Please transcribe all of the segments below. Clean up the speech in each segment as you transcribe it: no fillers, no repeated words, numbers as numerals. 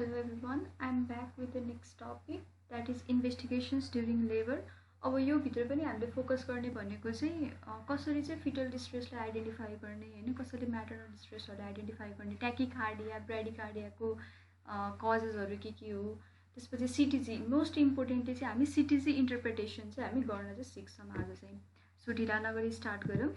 Hello everyone, I am back with the next topic that is investigations during labor. अब यो भित्र पनि हामीले फोकस गर्ने भनेको चाहिँ कसरी चाहिँ फिटल डिस्ट्रेसलाई आइडेन्टिफाई गर्ने हैन, कसरी म्याटरनल डिस्ट्रेसहरु आइडेन्टिफाई गर्ने, ट्याकिकार्डिया ब्राडिकार्डियाको कजेसहरु के हो, त्यसपछि सीटीजी मोस्ट इम्पोर्टेन्टली चाहिँ हामी सीटीजी इन्टरप्रिटेसन चाहिँ हामी गर्न चाहिँ सिक्छौं आज चाहिँ। सो ढिला नगरी स्टार्ट गरौँ।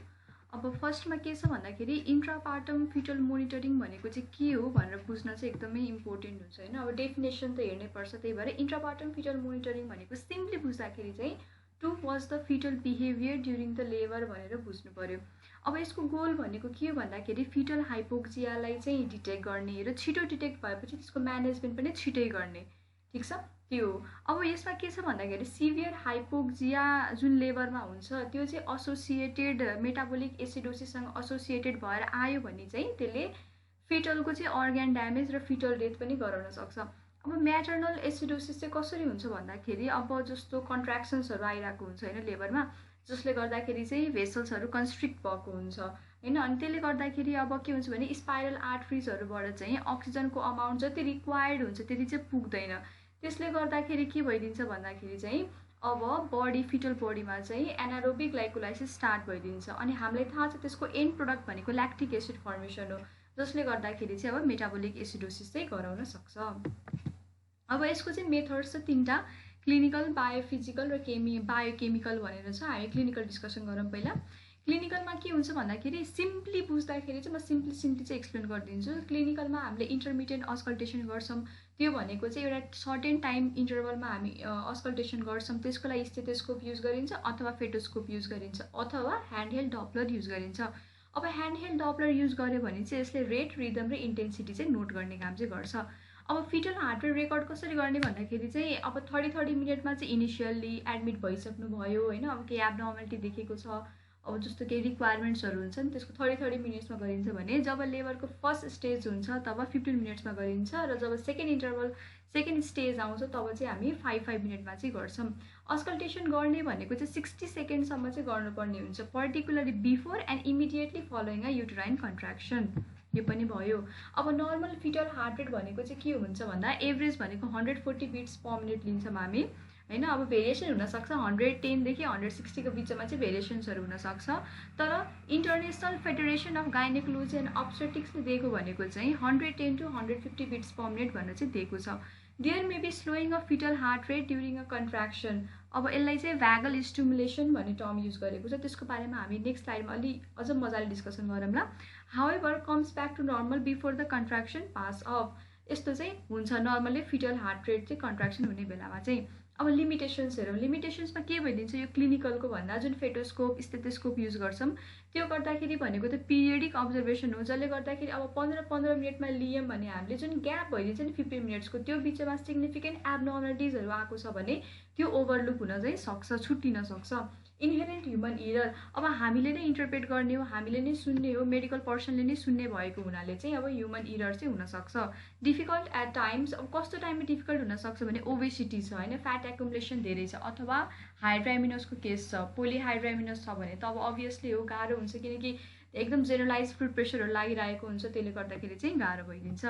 अब फर्स्टमा के छ भन्दाखेरि इन्ट्रापार्टम फिटल मोनिटरिङ भनेको चाहिँ के हो भनेर बुझ्न चाहिँ एकदमै इम्पोर्टेन्ट हुन्छ हैन। अब डेफिनेसन त हेर्नै पर्छ, त्यही भएर इन्ट्रापार्टम फिटल मोनिटरिङ भनेको सिम्पली बुझ्दाखेरि चाहिँ to watch the fetal behaviour during the labour भनेर बुझ्नु पर्यो। अब यसको गोल भनेको के हो भन्दाखेरि फिटल हाइपोक्सियालाई चाहिँ डिटेक्ट गर्ने र छिटो डिटेक्ट भएपछि त्यसको म्यानेजमेन्ट पनि छिटै गर्ने, ठीक छ त्यो। अब यसमा के छ भन्दाखेरि सिभियर हाइपोक्सिया जुन लेबरमा हुन्छ त्यो चाहिँ एसोसिएटेड मेटाबोलिक एसिडोसिससँग एसोसिएटेड भएर आयो भने चाहिँ त्यसले फिटलको चाहिँ अर्गन ड्यामेज र फिटल डेथ पनि गराउन सक्छ। अब म्याटर्नल एसिडोसिस चाहिँ कसरी हुन्छ भन्दाखेरि अब जस्तो कन्ट्र्याक्सन्सहरु आइरहेको हुन्छ हैन लेबरमा, जसले गर्दाखेरि चाहिँ भेसल्सहरु कन्स्ट्रिक्ट भएको हुन्छ हैन। अनि त्यसले गर्दाखेरि अब के हुन्छ भने स्पाइरल आर्टरीजहरुबाट चाहिँ अक्सिजनको अमाउन्ट जति रिक्वायर्ड हुन्छ त्यति चाहिँ पुग्दैन। त्यसले गर्दाखेरि के भइदिन्छ भन्दाखेरि चाहिँ अब बडी फिटल बडीमा चाहिँ एनारोबिक ग्लाइकोलाइसिस स्टार्ट भइदिन्छ अनि हामीलाई थाहा छ त्यसको एन्ड प्रोडक्ट भनेको ल्याक्टिक एसिड फर्मेसन हो, जसले गर्दाखेरि चाहिँ अब मेटाबोलिक एसिडोसिस चाहिँ गराउन सक्छ। अब यसको चाहिँ मेथड्स छ तीनटा, क्लिनिकल, बायोफिजिकल र बायोकेमिकल भनेर छ। हामी क्लिनिकल डिस्कसन गरौँ पहिला। क्लिनिकलमा के हुन्छ भन्दाखेरि सिम्पली बुझ्दाखेरि चाहिँ म सिम्पली चाहिँ एक्सप्लेन गरिदिन्छु। क्लिनिकलमा हामीले इन्टरमिडिएट अस्कल्टेसन गर्छौं, त्यो भनेको चाहिँ एउटा सर्टेन टाइम इन्टरभलमा हामी अस्कल्टेसन गर्छौं, त्यसको लागि स्टेथोस्कोप युज गरिन्छ अथवा फेटोस्कोप युज गरिन्छ अथवा ह्यान्डहेल्ड डपलर युज गरिन्छ। अब ह्यान्डहेल्ड डपलर युज गर्यो भने चाहिँ यसले रेट, रिदम र इन्टेन्सिटी चाहिँ नोट गर्ने काम चाहिँ गर्छ। अब फिटल हार्ट रेट रेकर्ड कसरी गर्ने भन्दाखेरि चाहिँ अब 30 मिनेटमा चाहिँ इनिशियली एडमिट भइसक्नु भयो हैन, अब केही एब्नर्मालिटी देखेको छ, अब जस्तो केही रिक्वायरमेन्ट्सहरु हुन्छ नि त्यसको 30 मिनेट्समा गरिन्छ भने जब लेबरको फर्स्ट स्टेज हुन्छ तब 15 मिनेट्समा गरिन्छ र जब सेकेन्ड स्टेज आउँछ तब चाहिँ हामी 5 मिनेटमा चाहिँ गर्छौं। अस्कल्टेसन गर्ने भनेको चाहिँ 60 सेकेन्डसम्म चाहिँ गर्नुपर्ने हुन्छ, particularly before and immediately following a uterine contraction. यो पनि भयो। अब नर्मल फिटल हार्ट रेट भनेको चाहिँ के हुन्छ भन्दा एभरेज भनेको 140 बिट्स पर मिनेट लिन्छौं हामी हैन। अब भेरिएसन हुन सक्छ, 110 देखि 160 को बीचमा चाहिँ भेरिएसन्सहरु हुन सक्छ, तर इन्टरनेशनल फेडरेसन अफ गाइनेकोलोजी एन्ड अब्स्टेटिक्सले दिएको भनेको चाहिँ 110 टु 150 बिट्स पर मिनेट भनेर चाहिँ दिएको छ। There may be slowing of fetal heart rate during a contraction. अब यसलाई चाहिँ भ्यागल स्टिमुलेसन भन्ने टर्म युज गरेको छ, त्यसको बारेमा हामी नेक्स्ट स्लाइडमा अलि अझ मजाले डिस्कसन गरौँला। However comes back to normal before the contraction pass off. यस्तो चाहिँ हुन्छ नर्मली फिटल हार्ट रेट चाहिँ कन्ट्र्याक्सन हुने बेलामा चाहिँ। अब लिमिटेशन्स हेरौँ। लिमिटेशन्समा के भइदिन्छ, यो क्लिनिकलको भन्दा जुन फेटोस्कोप स्टेथोस्कोप युज गर्छौं त्यो गर्दाखेरि भनेको त पिरियडिक अब्जर्भेसन हो, जसले गर्दाखेरि अब 15 मिनेटमा लियौं भने हामीले जुन ग्याप भइदिन्छ नि 15 मिनेट्सको त्यो बीचमा सिग्निफिकेन्ट एब्नर्मालिटिजहरु आएको छ भने त्यो ओभरलुक हुन चाहिँ सक्छ, छुट्टिन सक्छ। इनहेरेन्ट ह्युमन एरर, अब हामीले नै इन्टरप्रेट गर्ने हो, हामीले नै सुन्ने हो, मेडिकल पर्सनले नै सुन्ने भएको हुनाले चाहिँ अब ह्युमन एरर चाहिँ हुन सक्छ। डिफिकल्ट एट टाइम्स, अब कस्तो टाइममा डिफिकल्ट हुन सक्छ भने ओबेसिटी छ हैन, फ्याट एकुमुलेसन धेरै छ अथवा हाइड्रामिनसको केस छ, पोलिहाइड्रामिनस छ भने त अब अभियसली हो गाह्रो हुन्छ, किनकि एकदम जेनरलाइज ब्लड प्रेसरहरु लागिरहेको हुन्छ, त्यसले गर्दाखेरि चाहिँ गाह्रो भइदिन्छ।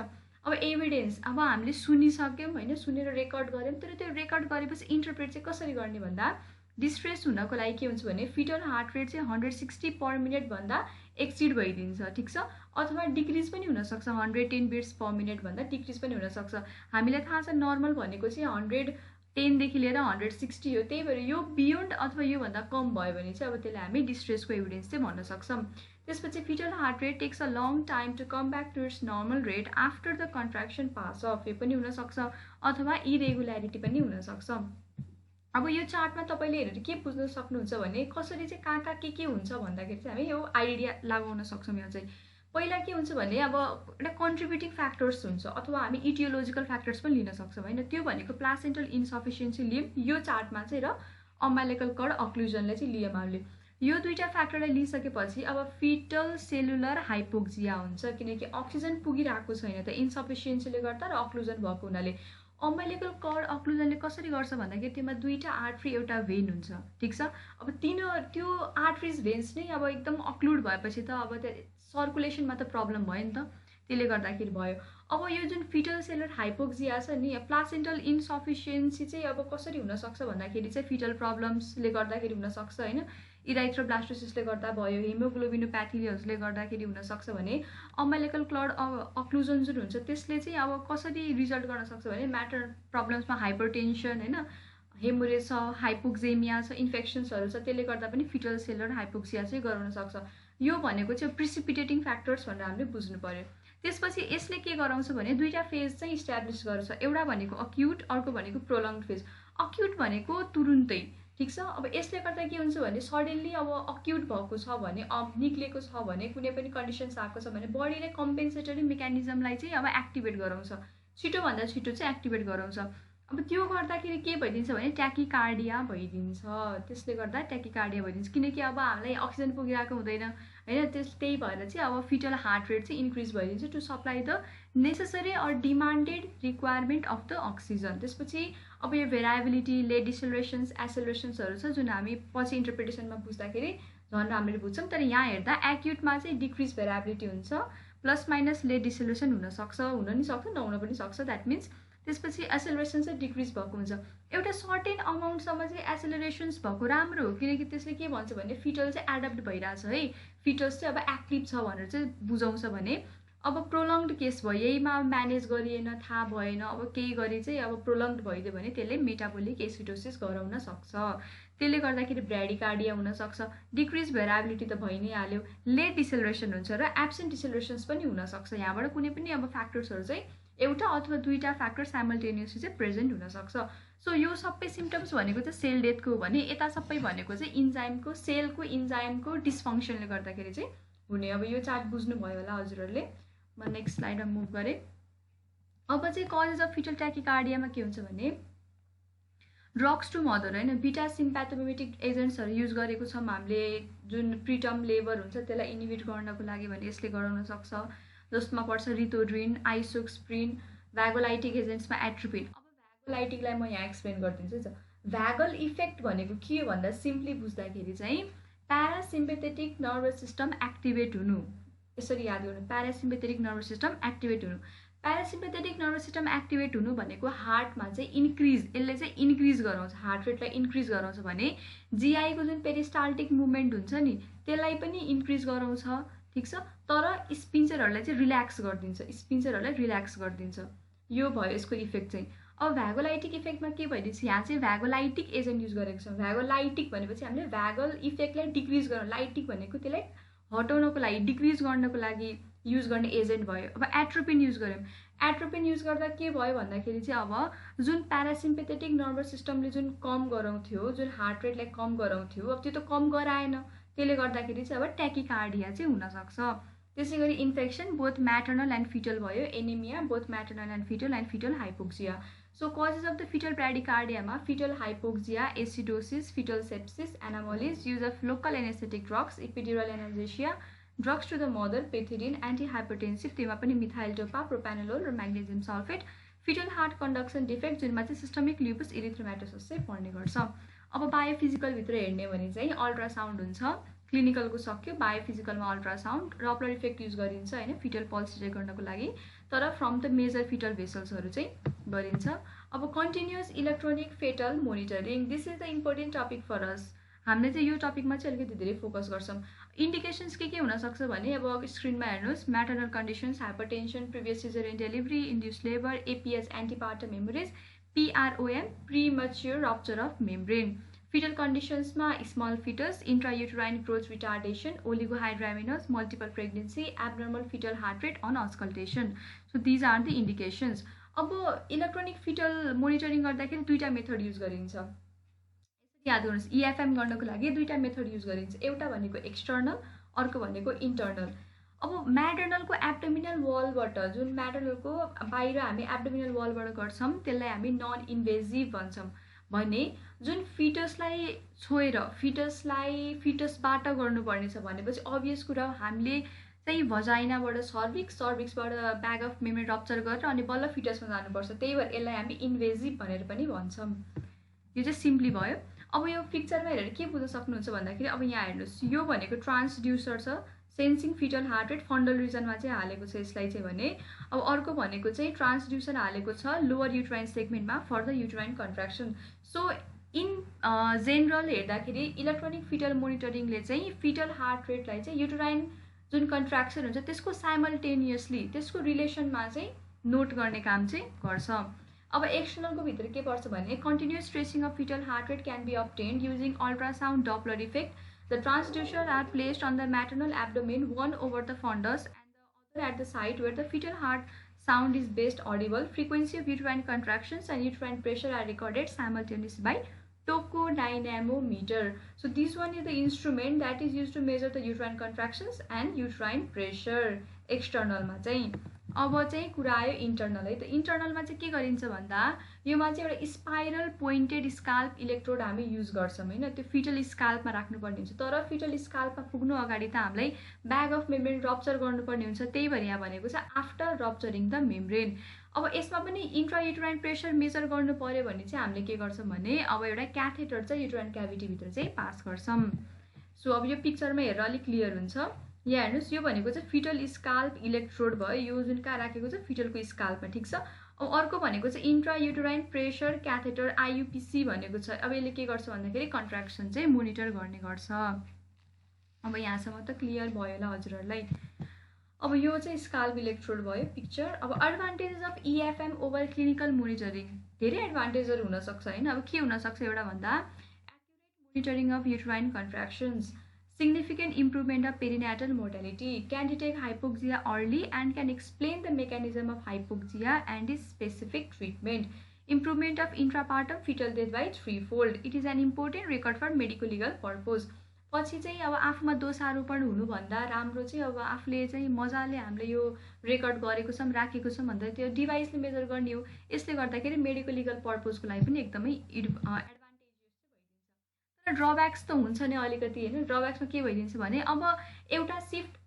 अब एभिडेन्स, अब हामीले सुनिसक्यौं हैन, सुनेर रेकर्ड गर्यौं, तर त्यो रेकर्ड गरेपछि इन्टरप्रेट चाहिँ कसरी गर्ने भन्दा डिस्ट्रेस हुनको लागि के हुन्छ भने फिटल हार्ट रेट चाहिँ 160 पर मिनेट भन्दा एक्सिड भइदिन्छ, ठीक छ, अथवा डिक्रिज पनि हुन सक्छ, 110 बिट्स पर मिनेट भन्दा डिक्रिज पनि हुन सक्छ। हामीलाई थाहा छ नर्मल भनेको चाहिँ 110 देखि लिएर 160 हो, त्यही भएर यो बियोन्ड अथवा यो भन्दा कम भयो भने चाहिँ अब त्यसलाई हामी डिस्ट्रेसको एभिडेन्स चाहिँ भन्न सक्छौं। त्यसपछि fetal heart rate takes a long time to come back to its normal rate after the contraction pass off, यो पनि हुन सक्छ, अथवा इरेगुल्यारिटी पनि हुन सक्छ। अब यो चार्टमा तपाईले हेरेर के बुझ्न सक्नुहुन्छ भने कसरी चाहिँ कहाँ के हुन्छ भन्दाखेरि चाहिँ हामी यो आइडिया लगाउन सक्छौं। यो चाहिँ पहिला के हुन्छ भने अब एउटा कन्ट्रिब्युटिङ फ्याक्टर्स हुन्छ अथवा हामी इटियोलोजिकल फ्याक्टर्स पनि लिन सक्छौं हैन। त्यो भनेको प्लासेन्टल इन्सफिसियन्सी लियौं यो चार्टमा चाहिँ र अम्बिलिकल कर्ड अक्लुजनलाई चाहिँ लियौं हामीले। यो दुईटा फ्याक्टरलाई लिइसकेपछि अब फिटल सेलुलर हाइपोक्सिया हुन्छ, किनकि अक्सिजन पुगिरहेको छैन त इन्सफिसियन्सीले गर्दा र अक्लुजन भएको हुनाले। अम्बिलिकल कर्ड अक्लुजनले कसरी गर्छ भन्दाखेरि त्यसमा दुईटा आर्टरी एउटा भेन हुन्छ, ठीक छ। अब त्यो आर्टरिज भेन्स नै अब एकदम अक्लुड भएपछि त अब सर्कुलेसनमा त प्रब्लम भयो नि त, त्यसले गर्दाखेरि भयो। अब यो जुन फिटल सेलर हाइपोक्सिया छ नि, प्लासेन्टल इन्सफिसियन्सी चाहिँ अब कसरी हुनसक्छ भन्दाखेरि चाहिँ फिटल प्रब्लम्सले गर्दाखेरि हुनसक्छ होइन, इराइथ्रोब्लास्टोसिसले गर्दा भयो, हिमोग्लोबिनोप्याथीहरूले गर्दाखेरि हुनसक्छ भने अम्बिलिकल क्लड अक्लुजन जुन हुन्छ त्यसले चाहिँ अब कसरी रिजल्ट गर्न सक्छ भने म्याटर प्रब्लम्समा हाइपरटेन्सन होइन, हेमोरेज छ, हाइपोक्सेमिया छ, इन्फेक्सन्सहरू छ, त्यसले गर्दा पनि फिटल सेलर हाइपोक्सिया चाहिँ गराउन सक्छ। यो भनेको चाहिँ प्रिसिपिटेटिङ फ्याक्टर्स भनेर हामीले बुझ्नु पर्यो। त्यसपछि यसले के गराउँछ भने दुईवटा फेज चाहिँ इस्टाब्लिस गर्छ, एउटा भनेको अक्युट, अर्को भनेको प्रोलङ्ड फेज। अक्युट भनेको तुरुन्तै, ठिक छ। अब यसले गर्दा के हुन्छ भने सडनली अब अक्युट भएको छ भने, निक्लेको छ भने, कुनै पनि कन्डिसन्स आएको छ भने बडीले कम्पेन्सेटरी मेकानिजमलाई चाहिँ अब एक्टिभेट गराउँछ, छिटोभन्दा छिटो चाहिँ एक्टिभेट गराउँछ। अब त्यो गर्दाखेरि के भइदिन्छ भने ट्याकिकार्डिया भइदिन्छ। त्यसले गर्दा ट्याकिकार्डिया भइदिन्छ, किनकि अब हामीलाई अक्सिजन पुगिरहेको हुँदैन होइन, त्यही भएर चाहिँ अब फिटल हार्ट रेट चाहिँ इन्क्रिज भइदिन्छ to supply the necessary or demanded requirement of the oxygen. त्यसपछि अब यो भेराइबिलिटी, लेट डिसेलरेसन्स, एसेलरेसन्सहरू छ जुन हामी पछि इन्टरप्रिटेसनमा बुझ्दाखेरि झन् राम्ररी बुझ्छौँ। तर यहाँ हेर्दा एक्युटमा चाहिँ डिक्रिज भेराइबिलिटी हुन्छ, प्लस माइनस लेट डिसेलरेसन हुनसक्छ, हुन नि सक्छ, नहुन पनि सक्छ, द्याट मिन्स। त्यसपछि एसेलरेसन चाहिँ डिक्रिज भएको हुन्छ। एउटा सर्टेन अमाउन्टसम्म चाहिँ एसेलरेसन्स भएको राम्रो हो, किनकि त्यसले के भन्छ भने फिटल चाहिँ एडप्ट भइरहेछ है, फिटल्स चाहिँ अब एक्टिभ छ भनेर चाहिँ बुझाउँछ भने। अब प्रोलङ्ड केस भयो, यहीमा म्यानेज गरिएन, थाहा भएन, अब केही गरी चाहिँ अब प्रोलङ्ड भइदियो भने त्यसले मेटाबोलिक एसिडोसिस गराउन सक्छ, त्यसले गर्दाखेरि ब्राडिकार्डिया हुनसक्छ। डिक्रिज भेराबिलिटी त भइ नै हाल्यो, लेट डिसेलरेसन हुन्छ र एब्सेन्ट डिसेलरेसन्स पनि हुनसक्छ। यहाँबाट कुनै पनि अब फ्याक्टर्सहरू चाहिँ एउटा अथवा दुईवटा फ्याक्टर साइमल्टेनियसली चाहिँ प्रेजेन्ट हुनसक्छ। सो यो सबै सिम्टम्स भनेको चाहिँ सेल डेथको हो भने यता सबै भनेको चाहिँ इन्जाइमको, सेलको इन्जाइमको डिसफङ्सनले गर्दाखेरि चाहिँ हुने। अब यो चार्ट बुझ्नुभयो होला हजुरहरूले। म नेक्स्ट स्लाइडमा मुभ गरेँ। अब चाहिँ कजेस अफ फिटल ट्याकिकार्डियामा के हुन्छ भने ड्रग्स टु मदर होइन, बिटा सिम्प्याथोमिमेटिक एजेन्ट्सहरू युज गरेको छौँ हामीले, जुन प्रिटर्म लेबर हुन्छ त्यसलाई इनिबिट गर्नको लागि भने यसले गराउन सक्छ, जसमा पर्छ रिथोड्रिन, आइसोक्सप्रिन, भ्यागोलाइटिक एजेन्ट्समा एट्रोपिन। अब भ्यागोलाइटिकलाई म यहाँ एक्सप्लेन गरिदिन्छु है। भ्यागल इफेक्ट भनेको के हो भन्दा सिम्पली बुझ्दाखेरि चाहिँ प्यारासिम्पेथेटिक नर्भस सिस्टम एक्टिभेट हुनु, यसरी याद गर्नु, प्यारासिम्पेथेटिक नर्भस सिस्टम एक्टिभेट हुनु। प्यारासिम्पेथेटिक नर्भस सिस्टम एक्टिभेट हुनु भनेको हार्टमा चाहिँ इन्क्रिज, यसले चाहिँ इन्क्रिज गराउँछ, हार्ट रेटलाई इन्क्रिज गराउँछ भने जिआईको जुन पेरिस्टाल्टिक मुभमेन्ट हुन्छ नि त्यसलाई पनि इन्क्रिज गराउँछ, ठिक छ। तर स्पिन्चरहरूलाई चाहिँ रिल्याक्स गरिदिन्छ, स्पिन्चरहरूलाई रिल्याक्स गरिदिन्छ। यो भयो यसको इफेक्ट चाहिँ। अब भ्यागोलाइटिक इफेक्टमा के भइदिन्छ, यहाँ चाहिँ भ्यागोलाइटिक एजेन्ट युज गरेको छ। भ्यागोलाइटिक भनेपछि हामीले भ्यागल इफेक्टलाई डिक्रिज गर्नु, लाइटिक भनेको त्यसलाई हटाउनको लागि, डिक्रिज गर्नको लागि युज गर्ने एजेन्ट भयो। अब एट्रोपिन युज गऱ्यौँ, एट्रोपिन युज गर्दा के भयो भन्दाखेरि चाहिँ अब जुन प्यारासिम्पेथेटिक नर्भस सिस्टमले जुन कम गराउँथ्यो, जुन हार्ट रेटलाई कम गराउँथ्यो, अब त्यो त कम गराएन, त्यसले गर्दाखेरि चाहिँ अब ट्याकिकार्डिया चाहिँ हुनसक्छ। त्यसै गरी infection both maternal and foetal भयो, anaemia both maternal and foetal hypoxia. So causes of the foetal ब्राडिकार्डियामा foetal hypoxia, acidosis, foetal sepsis, anomalies, use of local anaesthetic drugs, epidural analgesia, drugs to the mother, pethidine, antihypertensive, त्यसमा पनि methyl dopa, propranolol र magnesium sulphate, foetal heart conduction defect जुनमा चाहिँ systemic lupus इरिथ्रोम्याटोसिस चाहिँ पर्ने गर्छ। अब बायोफिजिकलभित्र हेर्ने भने चाहिँ अल्ट्रासाउन्ड हुन्छ, क्लिनिकलको सक्यो, बायोफिजिकलमा अल्ट्रासाउन्ड, रपलर इफेक्ट युज गरिन्छ होइन फिटल पल्स डिटेक्ट गर्नको लागि, तर फ्रम द मेजर फिटल भेसल्सहरू चाहिँ गरिन्छ। अब continuous electronic foetal monitoring, this is the important topic for us. हामीले चाहिँ यो टपिकमा चाहिँ अलिकति धेरै फोकस गर्छौँ। इन्डिकेसन्स के हुनसक्छ भने अब स्क्रिनमा हेर्नुहोस्, maternal conditions, hypertension, previous caesarean delivery, induce labour, APH antepartum haemorrhage, PROM, premature rupture of membrane. Fetal कन्डिसन्समा small fetus, intrauterine growth retardation, oligohydramnios, multiple pregnancy, abnormal fetal heart rate on auscultation. So these are the indications. अब electronic fetal monitoring गर्दाखेरि दुईवटा method use गरिन्छ, याद गर्नुहोस्। EFM गर्नको लागि दुईवटा मेथड युज गरिन्छ, एउटा भनेको एक्सटर्नल, अर्को भनेको इन्टर्नल। अब म्याटर्नलको एब्डोमिनल वालबाट, जुन म्याटर्नलको बाहिर हामी एब्डोमिनल वालबाट गर्छौँ त्यसलाई हामी नन इन्भेजिभ भन्छौँ भने जुन फिटसलाई छोएर फिटसबाट गर्नुपर्ने छ भनेपछि अभियस कुरा हामीले चाहिँ भजाइनाबाट सर्भिक्सबाट ब्याग अफ मेमोरी रप्चर गरेर अनि बल्ल फिटसमा जानुपर्छ, त्यही भएर यसलाई हामी इन्भेजिभ भनेर पनि भन्छौँ। यो चाहिँ सिम्पली भयो। अब यो पिक्चरमा हेरेर के बुझ्न सक्नुहुन्छ भन्दाखेरि अब यहाँ हेर्नुहोस्, यो भनेको ट्रान्सड्युसर छ, सेन्सिङ फिटल हार्ट रेट फन्डल रिजनमा चाहिँ हालेको छ यसलाई चाहिँ भने। अब अर्को भनेको चाहिँ ट्रान्सड्युसर हालेको छ लोवर युट्राइन सेगमेन्टमा for the uterine contraction. So in general हेर्दाखेरि इलेक्ट्रोनिक फिटल मोनिटरिङले चाहिँ फिटल हार्ट रेटलाई चाहिँ युट्राइन जुन कन्ट्र्याक्सन हुन्छ त्यसको साइमल्टेनियसली त्यसको रिलेसनमा चाहिँ नोट गर्ने काम चाहिँ गर्छ। अब एक्सटर्नलको भित्र के पर्छ भने continuous tracing of fetal heart rate can be obtained using ultrasound Doppler effect. The transducer are placed on the maternal abdomen, one over the fundus and the other at the site where the fetal heart sound is best audible. Frequency of uterine contractions and uterine pressure are recorded simultaneously by tocodynamometer. So this one is the instrument that is used to measure the uterine contractions and uterine pressure. External मा चाहिँ अब चाहिँ कुरा आयो internal है। त इन्टर्नलमा चाहिँ के गरिन्छ भन्दा योमा चाहिँ एउटा स्पाइरल पोइन्टेड स्काल्प इलेक्ट्रोड हामी युज गर्छौँ होइन। त्यो फिटल स्काल्पमा राख्नुपर्ने हुन्छ, तर फिटल स्काल्पमा पुग्नु अगाडि त हामीलाई ब्याग अफ मेम्ब्रेन रप्चर गर्नुपर्ने हुन्छ। त्यही भएर यहाँ भनेको छ आफ्टर रप्चरिङ द मेम्ब्रेन। अब यसमा पनि इन्ट्रायुटेराइन प्रेसर मेजर गर्नु पर्यो भने चाहिँ हामीले के गर्छौँ भने अब एउटा क्याथेटर चाहिँ युटेराइन क्याभिटीभित्र चाहिँ पास गर्छौँ। सो अब यो पिक्चरमा हेरेर अलिक क्लियर हुन्छ। यहाँ हेर्नुहोस् यो भनेको चाहिँ फिटल स्काल्प इलेक्ट्रोड भयो, यो जुन कहाँ राखेको छ फिटलको स्काल्पमा, ठिक छ। अब अर्को भनेको चाहिँ इन्ट्रायुटेराइन प्रेसर क्याथेटर आइयुपिसी भनेको छ। अब यसले के गर्छ भन्दाखेरि कन्ट्र्याक्सन चाहिँ मोनिटर गर्ने गर्छ। अब यहाँसम्म त क्लियर भयो होला हजुरहरूलाई। अब यो चाहिँ स्काल्प इलेक्ट्रोड भयो पिक्चर। अब advantages of EFM over clinical monitoring, धेरै एडभान्टेजहरू हुनसक्छ होइन। अब के हुनसक्छ एउटा भन्दा accurate monitoring of uterine contractions, significant improvement of perinatal mortality, can detect hypoxia early and can explain the mechanism of hypoxia and its specific treatment, improvement of intrapartum fetal death by 3-fold. It is an important record for medical legal purpose. पछि चाहिँ अब आफूमा दोषारोपण हुनुभन्दा राम्रो चाहिँ अब आफूले चाहिँ मजाले हामीले यो रेकर्ड गरेको छौँ राखेको छौँ भन्दा त्यो डिभाइसले मेजर गर्ने हो। यसले गर्दाखेरि मेडिकल लिगल पर्पजको लागि पनि एकदमै ड्रब्याक्स त हुन्छ नि अलिकति होइन। ड्रब्याक्समा के भइदिन्छ भने अब एउटा shift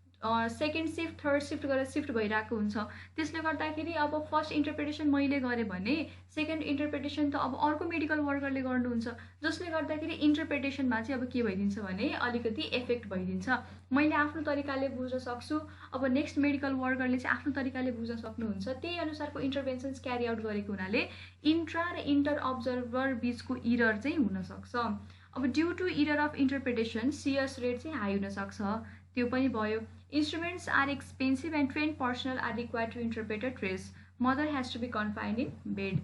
second shift third shift गरेर सिफ्ट भइरहेको हुन्छ। त्यसले गर्दाखेरि अब फर्स्ट इन्टरप्रिटेसन मैले गरेँ भने सेकेन्ड इन्टरप्रिटेसन त अब अर्को मेडिकल वर्करले गर्नुहुन्छ, जसले गर्दाखेरि इन्टरप्रिटेसनमा चाहिँ अब के भइदिन्छ भने अलिकति इफेक्ट भइदिन्छ। मैले आफ्नो तरिकाले बुझ्न सक्छु, अब नेक्स्ट मेडिकल वर्करले चाहिँ आफ्नो तरिकाले बुझ्न सक्नुहुन्छ। त्यही अनुसारको इन्टरभेन्सन्स क्यारी आउट गरेको हुनाले इन्ट्रा र इन्टर अब्जर्भर बिचको इरर चाहिँ हुनसक्छ। अब due to error of interpretation सियर्स रेट चाहिँ हाई हुनसक्छ, त्यो पनि भयो। Instruments are expensive and trained personnel are required to interpret a trace. Mother has to be confined in bed.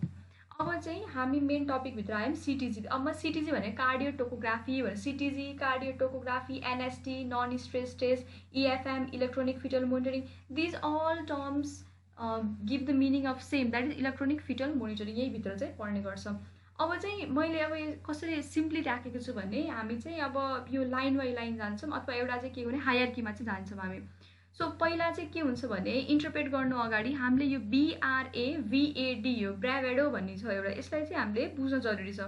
अब चाहिँ हामी मेन टपिकभित्र आयौँ सिटिजी। अब म सिटिजी भने कार्डियोटोकोग्राफी भने CTG, cardiotocography, NST, non stress test, EFM, electronic fetal monitoring, these all terms give the meaning of same, that is electronic fetal monitoring. यही भित्र चाहिँ पढ्ने गर्छौँ। अब चाहिँ मैले अब कसरी सिम्पली राखेको छु भने हामी चाहिँ अब यो लाइन बाई लाइन जान्छौँ अथवा एउटा चाहिँ के भने हायरकीमा चाहिँ जान्छौँ हामी। सो पहिला चाहिँ के हुन्छ भने इन्टरप्रेट गर्नु अगाडि हामीले यो बिआरए भिएडी यो ब्राभेडो भन्ने छ एउटा, यसलाई चाहिँ हामीले बुझ्न जरुरी छ।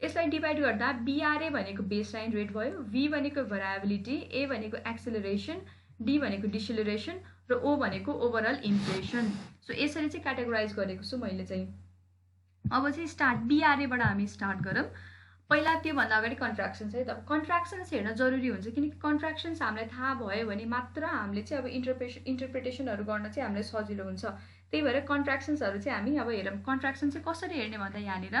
यसलाई डिभाइड गर्दा बिआरए भनेको बेस लाइन रेट भयो, भी भनेको भराबिलिटी, ए भनेको एक्सेलरेसन, डी भनेको डिसेलरेसन र ओ भनेको ओभरअल इम्प्रेसन। सो यसरी चाहिँ क्याटेगोराइज गरेको छु मैले चाहिँ। अब चाहिँ स्टार्ट बिआरएबाट हामी स्टार्ट गरौँ। पहिला त्योभन्दा अगाडि कन्ट्र्याक्सन्स है त। अब कन्ट्र्याक्सन्स हेर्न जरुरी हुन्छ किनकि कन्ट्र्याक्सन्स हामीलाई थाहा भयो भने मात्र हामीले चाहिँ अब इन्टरप्रिटेसनहरू गर्न चाहिँ हामीलाई सजिलो हुन्छ। त्यही भएर कन्ट्र्याक्सन्सहरू चाहिँ हामी अब हेरौँ। कन्ट्र्याक्सन चाहिँ कसरी हेर्ने भन्दा यहाँनिर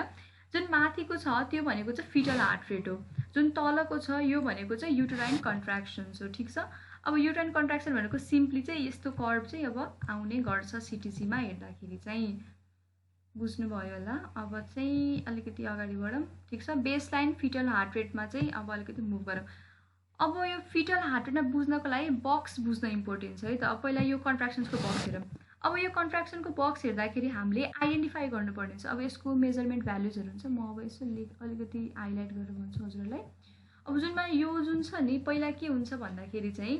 जुन माथिको छ त्यो भनेको चाहिँ फिटल हार्ट रेट हो, जुन तलको छ यो भनेको चाहिँ युटेराइन कन्ट्र्याक्सन्स हो, ठिक छ। अब युटेराइन कन्ट्र्याक्सन भनेको सिम्पली चाहिँ यस्तो कर्भ चाहिँ अब आउने गर्छ सिटिसीमा हेर्दाखेरि चाहिँ, बुझ्नुभयो होला। अब चाहिँ अलिकति अगाडि बढौँ, ठिक छ। बेस लाइन फिटल हार्ट रेटमा चाहिँ अब अलिकति मुभ गरौँ। अब यो फिटल हार्ट रेटमा बुझ्नको लागि बक्स बुझ्न इम्पोर्टेन्ट छ है त। अब पहिला यो कन्ट्र्याक्सन्सको बक्स हेरौँ। अब यो कन्ट्र्याक्सनको बक्स हेर्दाखेरि हामीले आइडेन्टिफाई गर्नुपर्ने हुन्छ। अब यसको मेजरमेन्ट भ्यालुजहरू हुन्छ, म अब यसो अलिकति हाइलाइट गरेर भन्छु हजुरहरूलाई। अब जुनमा यो जुन छ नि पहिला के हुन्छ भन्दाखेरि चाहिँ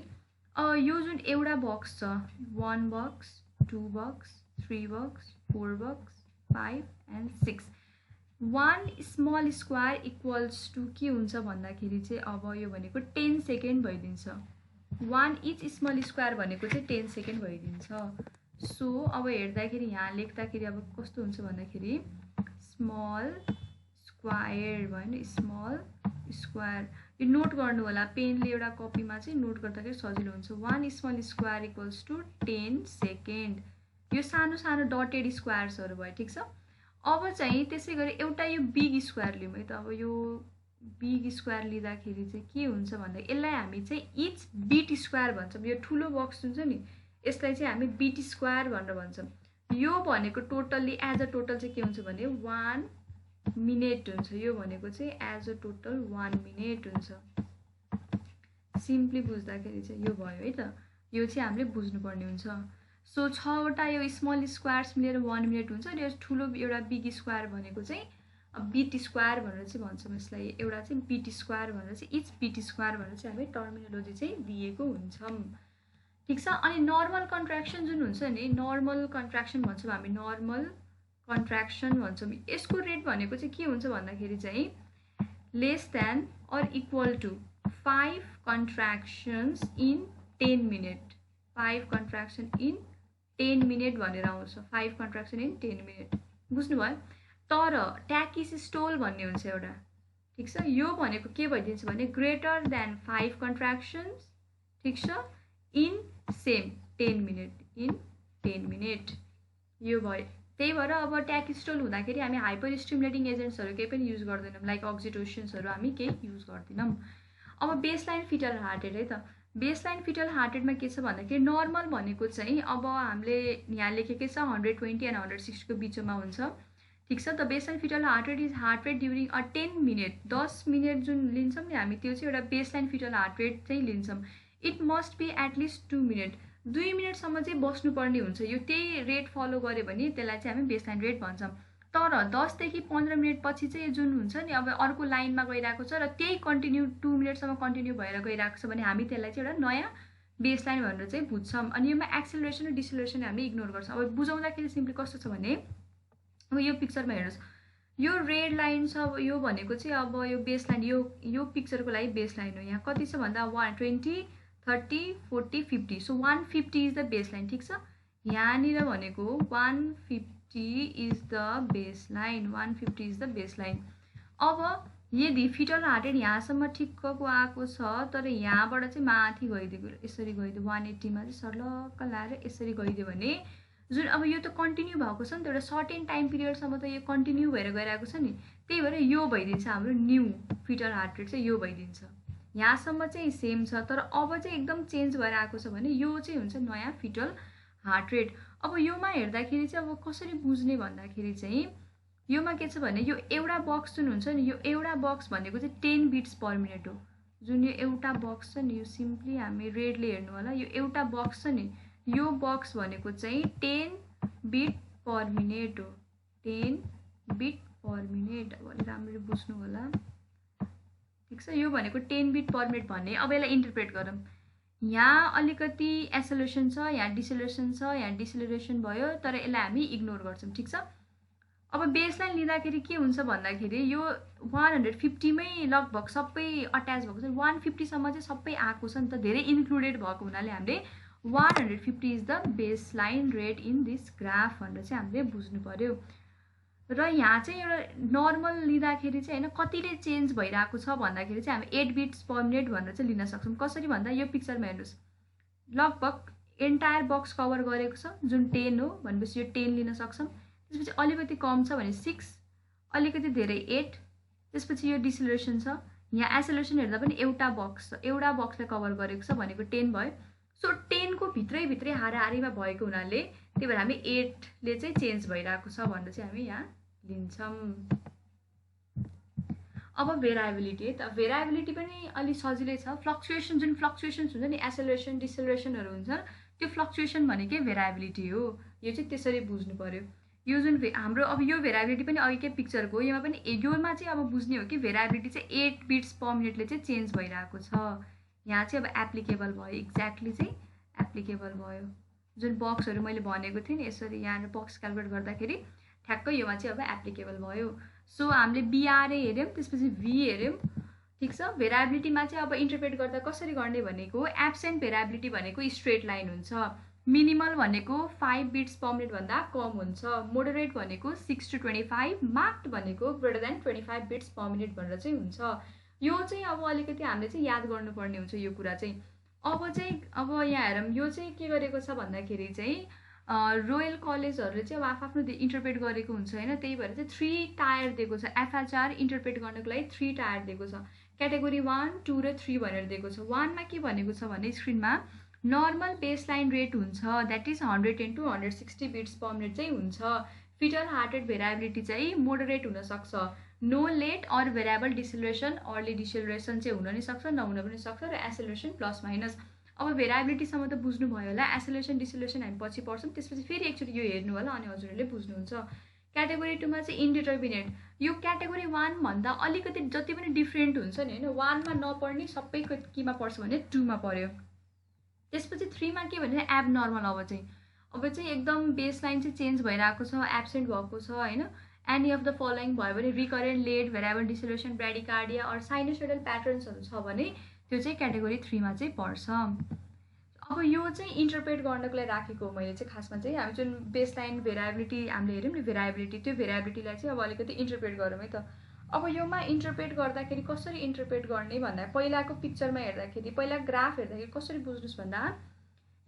यो जुन एउटा बक्स छ 1 box 2 box 3 box 4 box 5 and 6, 1 small square equals to के हुन्छ भन्दाखेरि चाहिँ अब यो भनेको 10 सेकेन्ड भइदिन्छ। 1 इच स्मल स्क्वायर भनेको चाहिँ 10 सेकेन्ड भइदिन्छ। सो अब हेर्दाखेरि यहाँ लेख्दाखेरि अब कस्तो हुन्छ भन्दाखेरि स्मल स्क्वायर भयो नि, स्मल स्क्वायर यो नोट गर्नु होला, पेनले एउटा कपीमा चाहिँ नोट गर्दाखेरि सजिलो हुन्छ। 1 small square equals to 10 second. यो सानो सानो डटेड स्क्वायर्सहरू भयो, ठिक छ। अब चाहिँ त्यसै गरी एउटा यो बिग स्क्वायर लिउँ है त। अब यो बिग स्क्वायर लिँदाखेरि चाहिँ के हुन्छ भन्दा यसलाई हामी चाहिँ इच बिट स्क्वायर भन्छौँ। यो ठुलो बक्स हुन्छ नि यसलाई चाहिँ हामी बिट स्क्वायर भनेर भन्छौँ। यो भनेको टोटल्ली एज अ टोटल चाहिँ के हुन्छ भने 1 मिनेट हुन्छ। यो भनेको चाहिँ एज अ टोटल 1 मिनेट हुन्छ। सिम्पली बुझ्दाखेरि चाहिँ यो भयो है त। यो चाहिँ हामीले बुझ्नुपर्ने हुन्छ। सो 6वटा यो स्मल स्क्वायर्स मिलेर 1 मिनेट हुन्छ र यो ठुलो एउटा बिग स्क्वायर भनेको चाहिँ बिट स्क्वायर भनेर चाहिँ भन्छौँ यसलाई। एउटा चाहिँ बिट स्क्वायर भनेर चाहिँ इच बिट स्क्वायर भनेर चाहिँ हामी टर्मिनोलोजी चाहिँ दिएको हुन्छौँ, ठिक छ। अनि नर्मल कन्ट्र्याक्सन जुन हुन्छ नि, नर्मल कन्ट्र्याक्सन भन्छौँ हामी, नर्मल कन्ट्र्याक्सन भन्छौँ। यसको रेट भनेको चाहिँ के हुन्छ भन्दाखेरि चाहिँ less than or equal to 5 contractions in 10 minute. 5 contraction in 10 minute भनेर आउँछ। 5 कन्ट्र्याक्सन इन 10 मिनट, बुझ्नुभयो। तर ट्याकिसिस्टोल भन्ने हुन्छ एउटा, ठिक छ। यो भनेको के भइदिन्छ भने ग्रेटर देन 5 कन्ट्र्याक्सन्स, ठिक छ, in same 10 minute, in 10 minute. यो भयो। त्यही भएर अब ट्याकिस्टोल हुँदाखेरि हामी हाइपर स्टिमुलेटिङ एजेन्ट्सहरू केही पनि युज गर्दैनौँ, लाइक अक्सिटोसिन्सहरू हामी केही युज गर्दैनौँ। अब बेसलाइन फिटल हार्ट रेट है त। बेसलाइन फिटल हार्ट रेटमा के छ भन्दाखेरि नर्मल भनेको चाहिँ अब हामीले यहाँ लेखेकै छ 120 एन्ड 160 को बिचमा हुन्छ, ठिक छ। The baseline fetal heart rate is heart rate during a 10 minute. 10 minute जुन लिन्छौँ नि हामी त्यो चाहिँ एउटा बेसलाइन फिटल हार्ट रेट चाहिँ लिन्छौँ। It must be at least 2 minute. 2 मिनटसम्म चाहिँ बस्नुपर्ने हुन्छ। यो त्यही रेट फलो गऱ्यो भने त्यसलाई चाहिँ हामी बेसलाइन रेट भन्छौँ। तर 10 देखि 15 मिनट पछि चाहिँ जुन हुन्छ नि अब अर्को लाइनमा गइरहेको छ र त्यही कन्टिन्यू 2 मिनटसम्म कन्टिन्यू भएर गइरहेको छ भने हामी त्यसलाई चाहिँ एउटा नयाँ बेसलाइन भनेर चाहिँ बुझ्छौँ। अनि योमा एक्सेलरेसन र डिसेलरेसन हामी इग्नोर गर्छौँ। अब बुझाउँदाखेरि सिम्पली कस्तो छ भने अब यो पिक्चरमा हेर्नुहोस्, यो रेड लाइन छ। अब यो भनेको चाहिँ अब यो बेसलाइन, यो पिक्चरको लागि बेसलाइन हो। यहाँ कति छ भन्दा 120 30 40 50। सो 150 इज द बेसलाइन, ठिक छ। यहाँनिर भनेको 150 is the baseline, 150 is the baseline. अब यदि फिटल हार्ट रेट यहाँसम्म ठिक्कको आएको छ तर यहाँबाट चाहिँ माथि गइदियो, यसरी गइदियो 180 मा चाहिँ सर्लक्क लाएर यसरी गइदियो भने जुन अब यो त कन्टिन्यू भएको छ नि त, एउटा सर्टेन टाइम पिरियडसम्म त यो कन्टिन्यू भएर गइरहेको छ नि, त्यही भएर यो भइदिन्छ हाम्रो न्यू फिटल हार्ट रेट चाहिँ यो भइदिन्छ। यहाँसम्म चाहिँ सेम छ तर अब चाहिँ एकदम चेन्ज भएर आएको छ भने यो चाहिँ हुन्छ नयाँ फिटल हार्ट रेट। अब योमा हेर्दाखेरि चाहिँ अब कसरी बुझ्ने भन्दाखेरि चाहिँ योमा के छ भने यो एउटा बक्स जुन हुन्छ नि, यो एउटा बक्स भनेको चाहिँ 10 बिट्स पर मिनट हो। जुन यो एउटा बक्स छ नि, यो सिम्पली हामी रेडले हेर्नु होला, यो एउटा बक्स छ नि, यो बक्स भनेको चाहिँ 10 बिट पर मिनट हो। 10 बिट पर मिनट भने राम्ररी बुझ्नु होला, ठिक छ। यो भनेको 10 बिट पर मिनट भन्ने। अब यसलाई इन्टरप्रेट गरौँ। यहाँ अलिकति एसेलेरेसन छ, यहाँ डिसेलेरेसन छ, यहाँ डिसेलेरेसन भयो तर यसलाई हामी इग्नोर गर्छौँ, ठिक छ। अब बेसलाइन लिँदाखेरि के हुन्छ भन्दाखेरि यो 150 मै लगभग सबै अट्याच भएको छ। 150 सम्म चाहिँ सबै आएको छ नि त, धेरै इन्क्लुडेड भएको हुनाले हामीले 150 is the baseline rate in this graph भनेर चाहिँ हामीले बुझ्नु पर्यो। र यहाँ चाहिँ एउटा नर्मल लिँदाखेरि चाहिँ होइन कतिले चेन्ज भइरहेको छ भन्दाखेरि चाहिँ हामी 8 बिट्स पर मिनट भनेर चाहिँ लिन सक्छौँ। कसरी भन्दा यो पिक्चरमा हेर्नुहोस्, लगभग एन्टायर बक्स कभर गरेको छ जुन 10 हो भनेपछि यो 10 लिन सक्छौँ। त्यसपछि अलिकति कम छ भने 6, अलिकति धेरै 8, त्यसपछि यो डिसेलेरेसन छ। यहाँ एसेलेरेसन हेर्दा पनि एउटा बक्स छ, एउटा बक्सले कभर गरेको छ भनेको 10 भयो। सो 10 को भित्रै हाराहारीमा भएको हुनाले त्यही भएर हामी 8 ले चाहिँ चेन्ज भइरहेको छ भनेर चाहिँ हामी यहाँ लिन्छौँ। अब भेरिएबिलिटी है त। भेरिएबिलिटी पनि अलि सजिलै छ। फ्लक्चुएसन जुन फ्लक्चुएसन्स हुन्छ नि, एसेलेरेसन डिसेलेरेसनहरू हुन्छ, त्यो फ्लक्चुएसन भनेकै भेरिएबिलिटी हो। यो चाहिँ त्यसरी बुझ्नु पर्यो। यो जुन हाम्रो अब यो भेरिएबिलिटी पनि अघिकै पिक्चरको योमा पनि योमा चाहिँ अब बुझ्ने हो कि भेरिएबिलिटी चाहिँ 8 बिट्स पर मिनटले चाहिँ चेन्ज भइरहेको छ। यहाँ चाहिँ अब एप्लिकेबल भयो, एक्ज्याक्टली चाहिँ एप्लिकेबल भयो। जुन बक्सहरू मैले भनेको थिएँ नि यसरी यहाँ बक्स क्यालकुलेट गर्दाखेरि ठ्याक्कै योमा चाहिँ अब एप्लिकेबल भयो। सो हामीले बिआरए हेऱ्यौँ, त्यसपछि भी हेऱ्यौँ, ठिक छ। भेरिएबिलिटीमा चाहिँ अब इन्टरप्रेट गर्दा कसरी गर्ने भनेको एब्सेन्ट भेरिएबिलिटी भनेको स्ट्रेट लाइन हुन्छ, मिनिमल भनेको 5 बिट्स पर मिनट भन्दा कम हुन्छ, मोडरेट भनेको 6 to 25, मार्क्ड भनेको greater than 25 bits per minute भनेर चाहिँ हुन्छ। यो चाहिँ अब अलिकति हामीले चाहिँ याद गर्नुपर्ने हुन्छ यो कुरा चाहिँ। अब यहाँ हेरौँ, यो चाहिँ के गरेको छ भन्दाखेरि चाहिँ रोयल कलेजहरूले चाहिँ अब आफ्नो इन्टरप्रेट गरेको हुन्छ होइन, त्यही भएर चाहिँ 3 टायर दिएको छ। एफएचआर इन्टरप्रेट गर्नको लागि 3 टायर दिएको छ, क्याटेगोरी 1, 2 र 3 भनेर दिएको छ। 1 मा के भनेको छ भने स्क्रिनमा नर्मल बेसलाइन रेट हुन्छ, that is 110 to 160 beats per minute चाहिँ हुन्छ। फिटल हार्ट रेट भेरिएबिलिटी चाहिँ मोडरेट हुनसक्छ, no late or variable deceleration, early deceleration चाहिँ हुन नि सक्छ, नहुन पनि सक्छ, र एसेलरेसन प्लस माइनस। अब भेरिएबिलिटीसम्म त बुझ्नुभयो होला, एसेलरेसन डिसेलरेसन हामी पछि पढ्छौँ, त्यसपछि फेरि एकचोटि यो हेर्नु होला अनि हजुरहरूले बुझ्नुहुन्छ। क्याटेगोरी 2 मा चाहिँ इन्डिटर्मिनेट, यो क्याटेगोरी 1 भन्दा अलिकति जति पनि डिफ्रेन्ट हुन्छ नि होइन, 1 मा नपढ्ने सबै केमा पर्छ भने 2 मा पर्यो। त्यसपछि 3 मा के भने एब नर्मल, अब चाहिँ एकदम बेसलाइन चाहिँ चेन्ज भइरहेको छ, एब्सेन्ट भएको छ होइन, एनी अफ द फलोइङ भयो भने recurrent late variable डिसेलरेसन ब्राडिकार्डिया or sinusoidal प्याटर्न्सहरू छ भने त्यो चाहिँ क्याटेगोरी 3 मा चाहिँ पर्छ। अब यो चाहिँ इन्टरप्रेट गर्नको लागि राखेको मैले चाहिँ खासमा चाहिँ हामी जुन बेसलाइन भेरिएबिलिटी हामीले हेऱ्यौँ नि भेरिएबिलिटी, त्यो भेरिएबिलिटीलाई चाहिँ अब अलिकति इन्टरप्रेट गरौँ है त। अब योमा इन्टरप्रेट गर्दाखेरि कसरी इन्टरप्रेट गर्ने भन्दा पहिलाको पिक्चरमा हेर्दाखेरि, पहिला ग्राफ हेर्दाखेरि कसरी बुझ्नुहोस् भन्दा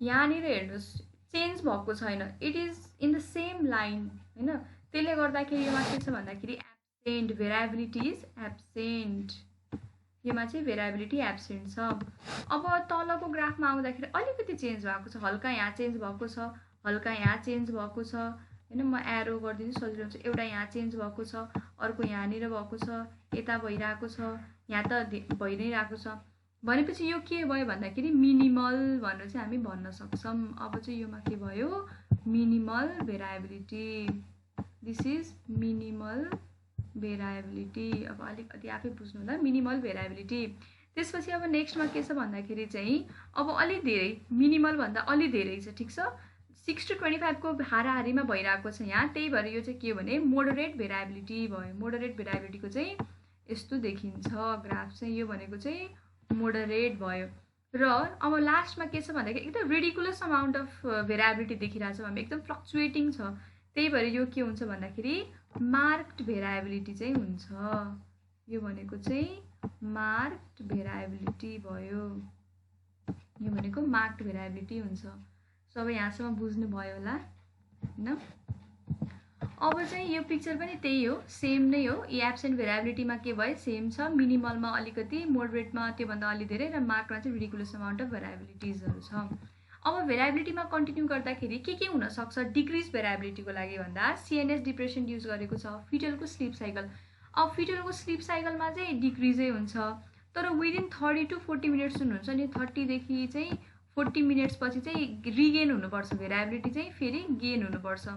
यहाँनिर हेर्नुहोस् चेन्ज भएको छैन, it is in the same line होइन, त्यसले गर्दाखेरि योमा के छ भन्दाखेरि एब्सेन्ट, भेरिएबिलिटी इज एब्सेन्ट, योमा चाहिँ भेरिएबिलिटी एब्सेन्ट छ। अब तलको ग्राफमा आउँदाखेरि अलिकति चेन्ज भएको छ, हल्का यहाँ चेन्ज भएको छ, हल्का यहाँ चेन्ज भएको छ होइन, म एरो गरिदिन्छु सजिलो हुन्छ। एउटा यहाँ चेन्ज भएको छ, अर्को यहाँनिर भएको छ, यता भइरहेको छ, यहाँ त भइ नै रहेको छ, भनेपछि यो के भयो भन्दाखेरि मिनिमल भनेर चाहिँ हामी भन्न सक्छौँ। अब चाहिँ योमा के भयो, minimal variability, this is minimal variability. अब अलिकति आफै बुझ्नु होला, मिनिमल भेरिएबिलिटी। त्यसपछि अब नेक्स्टमा के छ भन्दाखेरि चाहिँ अब अलि धेरै, मिनिमल भन्दा अलि धेरै छ, ठिक छ, 6 to 25 को हाराहारीमा भइरहेको छ यहाँ, त्यही भएर यो चाहिँ के हो भने मोडरेट भेरिएबिलिटी भयो। मोडरेट भेरिएबिलिटीको चाहिँ यस्तो देखिन्छ ग्राफ चाहिँ, यो भनेको चाहिँ मोडरेट भयो। र अब लास्टमा के छ भन्दाखेरि एकदम रिडिकुलस अमाउन्ट अफ भेरिएबिलिटी देखिरहेको छ हामी, एकदम फ्लक्चुएटिङ छ, त्यही भएर यो के हुन्छ भन्दाखेरि मार्क्ड भेरिएबिलिटी चाहिँ हुन्छ। यो भनेको चाहिँ मार्क्ड भेरिएबिलिटी भयो, यो भनेको मार्क्ड भेरिएबिलिटी हुन्छ। सो अब यहाँसम्म बुझ्नुभयो होला होइन। अब चाहिँ यो पिक्चर पनि त्यही हो, सेम नै हो, यो एब्सेन्ट भेरिएबिलिटीमा के भयो सेम छ, मिनिमलमा अलिकति, मोडरेटमा त्योभन्दा अलि धेरै, र मार्कमा चाहिँ रिडिकुलस अमाउन्ट अफ भेरिएबिलिटिजहरू छ। अब भेरिएबिलिटीमा कन्टिन्यू गर्दाखेरि के हुनसक्छ डिक्रिज भेरिएबिलिटीको लागि भन्दा सिएनएस डिप्रेसन युज गरेको छ, फिटलको स्लिप साइकल। अब फिटलको स्लिप साइकलमा चाहिँ डिक्रिजै हुन्छ, तर विदिन 30 to 40 मिनट्स जुन हुन्छ नि, 30 देखि चाहिँ 40 मिनट्स पछि चाहिँ रिगेन हुनुपर्छ, भेरिएबिलिटी चाहिँ फेरि गेन हुनुपर्छ।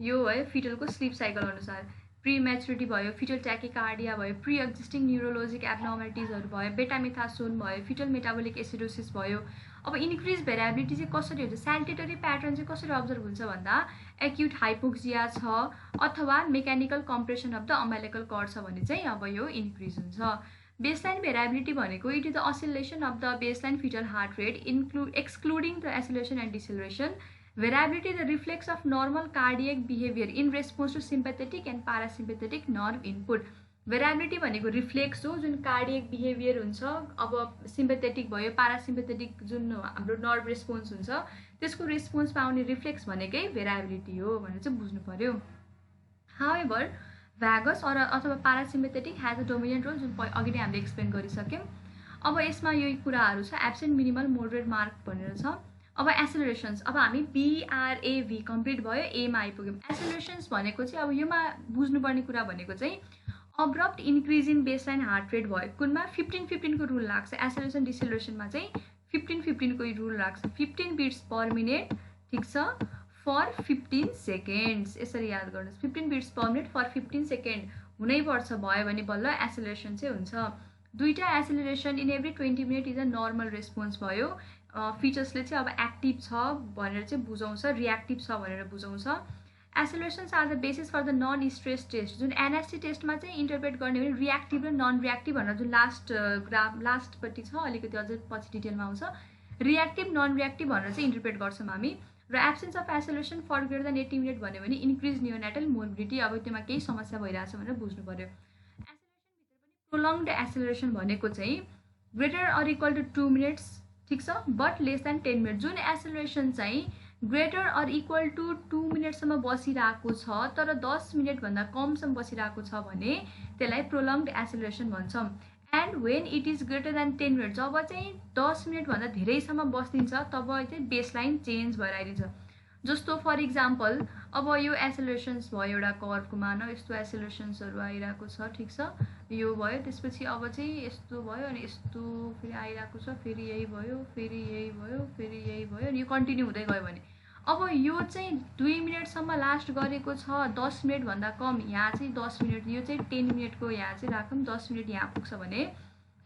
यो भयो फिटलको स्लिप साइकल अनुसार। प्री म्याचुरिटी भयो, फिटल ट्याकिकार्डिया भयो, प्री एक्जिस्टिङ न्युरोलोजिक एब्नर्मालिटिजहरू भयो, बेटामेथासोन भयो, फिटल मेटाबोलिक एसिडोसिस भयो। अब इन्क्रिज भेरिएबिलिटी चाहिँ कसरी हुन्छ, स्याल्टेटरी प्याटर्न चाहिँ कसरी अब्जर्भ हुन्छ भन्दा एक्युट हाइपोक्सिया छ अथवा mechanical compression of the umbilical cord छ भने चाहिँ अब यो इन्क्रिज हुन्छ। बेसलाइन भेरिएबिलिटी भनेको it is the oscillation of the baseline fetal heart rate excluding the acceleration and deceleration. Variability the reflex of normal cardiac behavior in response to sympathetic and parasympathetic nerve input. Variability भनेको reflex हो जुन cardiac behaviour हुन्छ, अब sympathetic भयो, पारासिम्पेथेटिक जुन हाम्रो nerve response हुन्छ त्यसको रेस्पोन्समा आउने रिफ्लेक्स भनेकै भेरिएबिलिटी हो भनेर चाहिँ बुझ्नु पर्यो। हाउएभर भ्यागस अथवा पारासिम्पेथेटिक हेज अ डोमिनेन्ट रोल, जुन अघि नै हामीले एक्सप्लेन गरिसक्यौँ। अब यसमा यो कुराहरू छ, एब्सेन्ट, मिनिमल, मोडरेट, मार्क भनेर छ। अब एसेलरेसन्स, अब हामी BRAV कम्प्लिट भयो, एमा आइपुग्यौँ। एसेलरेसन्स भनेको चाहिँ अब योमा बुझ्नुपर्ने कुरा भनेको चाहिँ abrupt increase in baseline heart rate भयो, कुनमा 15-15 को रुल लाग्छ, एसेलरेसन डिसेलरेसनमा चाहिँ 15-15 को रुल लाग्छ, 15 बिट्स पर मिनट, ठिक छ, फर 15 सेकेन्ड्स, यसरी याद गर्नुहोस्, 15 beats per minute for 15 second हुनैपर्छ, भयो भने बल्ल एसेलरेसन चाहिँ हुन्छ। दुईटा acceleration in every 20 minute is a normal response भयो। फिचर्सले चाहिँ अब एक्टिभ छ भनेर चाहिँ बुझाउँछ, रियाक्टिभ छ भनेर बुझाउँछ। Accelerations are the basis for the non stress test, जुन एनएसटी टेस्टमा चाहिँ इन्टरप्रेट गर्ने भने रियाक्टिभ र नन रियाक्टिभ भनेर जुन लास्टपट्टि छ, अलिकति अझै पछि डिटेलमा आउँछ, रियाक्टिभ नन रियाक्टिभ भनेर चाहिँ इन्टरप्रेट गर्छौँ हामी। र absence of acceleration for greater than 80 minute भन्यो भने इन्क्रिज नियोनेटल मोर्बिडिटी, अब त्योमा केही समस्या भइरहेछ भनेर बुझ्नु पर्यो। प्रोलङ्ड एक्सेलरेसन भनेको चाहिँ greater or equal to 2 minutes, ठिक छ, बट लेस देन 10 मिनट। जुन एक्सेलरेसन चाहिँ ग्रेटर अर इक्वल टु 2 मिनटसम्म बसिरहेको छ तर 10 मिनटभन्दा कमसम्म बसिरहेको छ भने त्यसलाई प्रोलङ्ड एक्सेलरेसन भन्छौँ। And when it is greater than 10 minute, जब चाहिँ 10 मिनटभन्दा धेरैसम्म बसिदिन्छ तब चाहिँ बेसलाइन चेन्ज भएर आइदिन्छ। जस्तो फर इक्जाम्पल अब यो एक्सेलरेसन्स भयो एउटा कर्भको, मान यस्तो एक्सेलरेसन्सहरू आइरहेको छ, ठिक छ, यो भयो, त्यसपछि अब चाहिँ यस्तो भयो अनि यस्तो फेरि आइरहेको छ, फेरि यही भयो, फेरि यही भयो, फेरि यही भयो, अनि यो कन्टिन्यू हुँदै गयो भने अब यो चाहिँ 2 मिनटसम्म लास्ट गरेको छ, 10 मिनटभन्दा कम, यहाँ चाहिँ 10 मिनट, यो चाहिँ 10 मिनटको यहाँ चाहिँ राखौँ, 10 मिनट यहाँ पुग्छ भने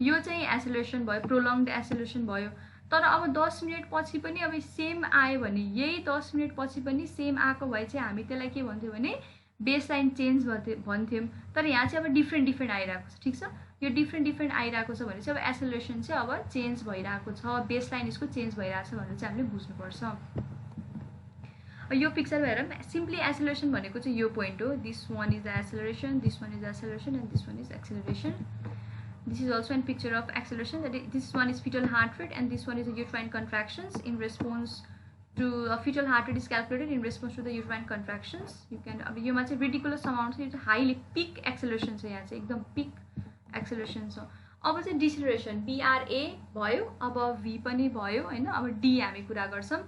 यो चाहिँ एक्सेलरेसन भयो, प्रोलङ्ड एक्सेलरेसन भयो। तर अब 10 मिनट पछि पनि अब सेम आयो भने, यही 10 मिनट पछि पनि सेम आएको भए चाहिँ हामी त्यसलाई के भन्थ्यौँ भने बेसलाइन चेन्ज भन्थ्यौँ। तर यहाँ चाहिँ अब डिफ्रेन्ट आइरहेको छ, ठिक छ, यो डिफ्रेन्ट आइरहेको छ भने चाहिँ अब एक्सेलरेसन चाहिँ अब चेन्ज भइरहेको छ, बेसलाइन यसको चेन्ज भइरहेको छ भनेर चाहिँ हामीले बुझ्नुपर्छ। यो पिक्चर हेरौँ, सिम्पली एक्सेलरेसन भनेको चाहिँ यो पोइन्ट हो, this one is the acceleration, this one is acceleration and this one is acceleration. This is also a picture of acceleration, that is, this one is fetal heart rate and this one is the uterine contractions in response to fetal heart rate is calculated in response to the uterine contractions. You can अब यो मा चाहिँ ridiculous amount छ, highly pick acceleration छ, यहाँ चाहिँ एकदम pick acceleration छ। अब चाहिँ डिसेलरेसन BRA भयो, अब V पनि भयो हैन। अब D हामी कुरा गर्छौं,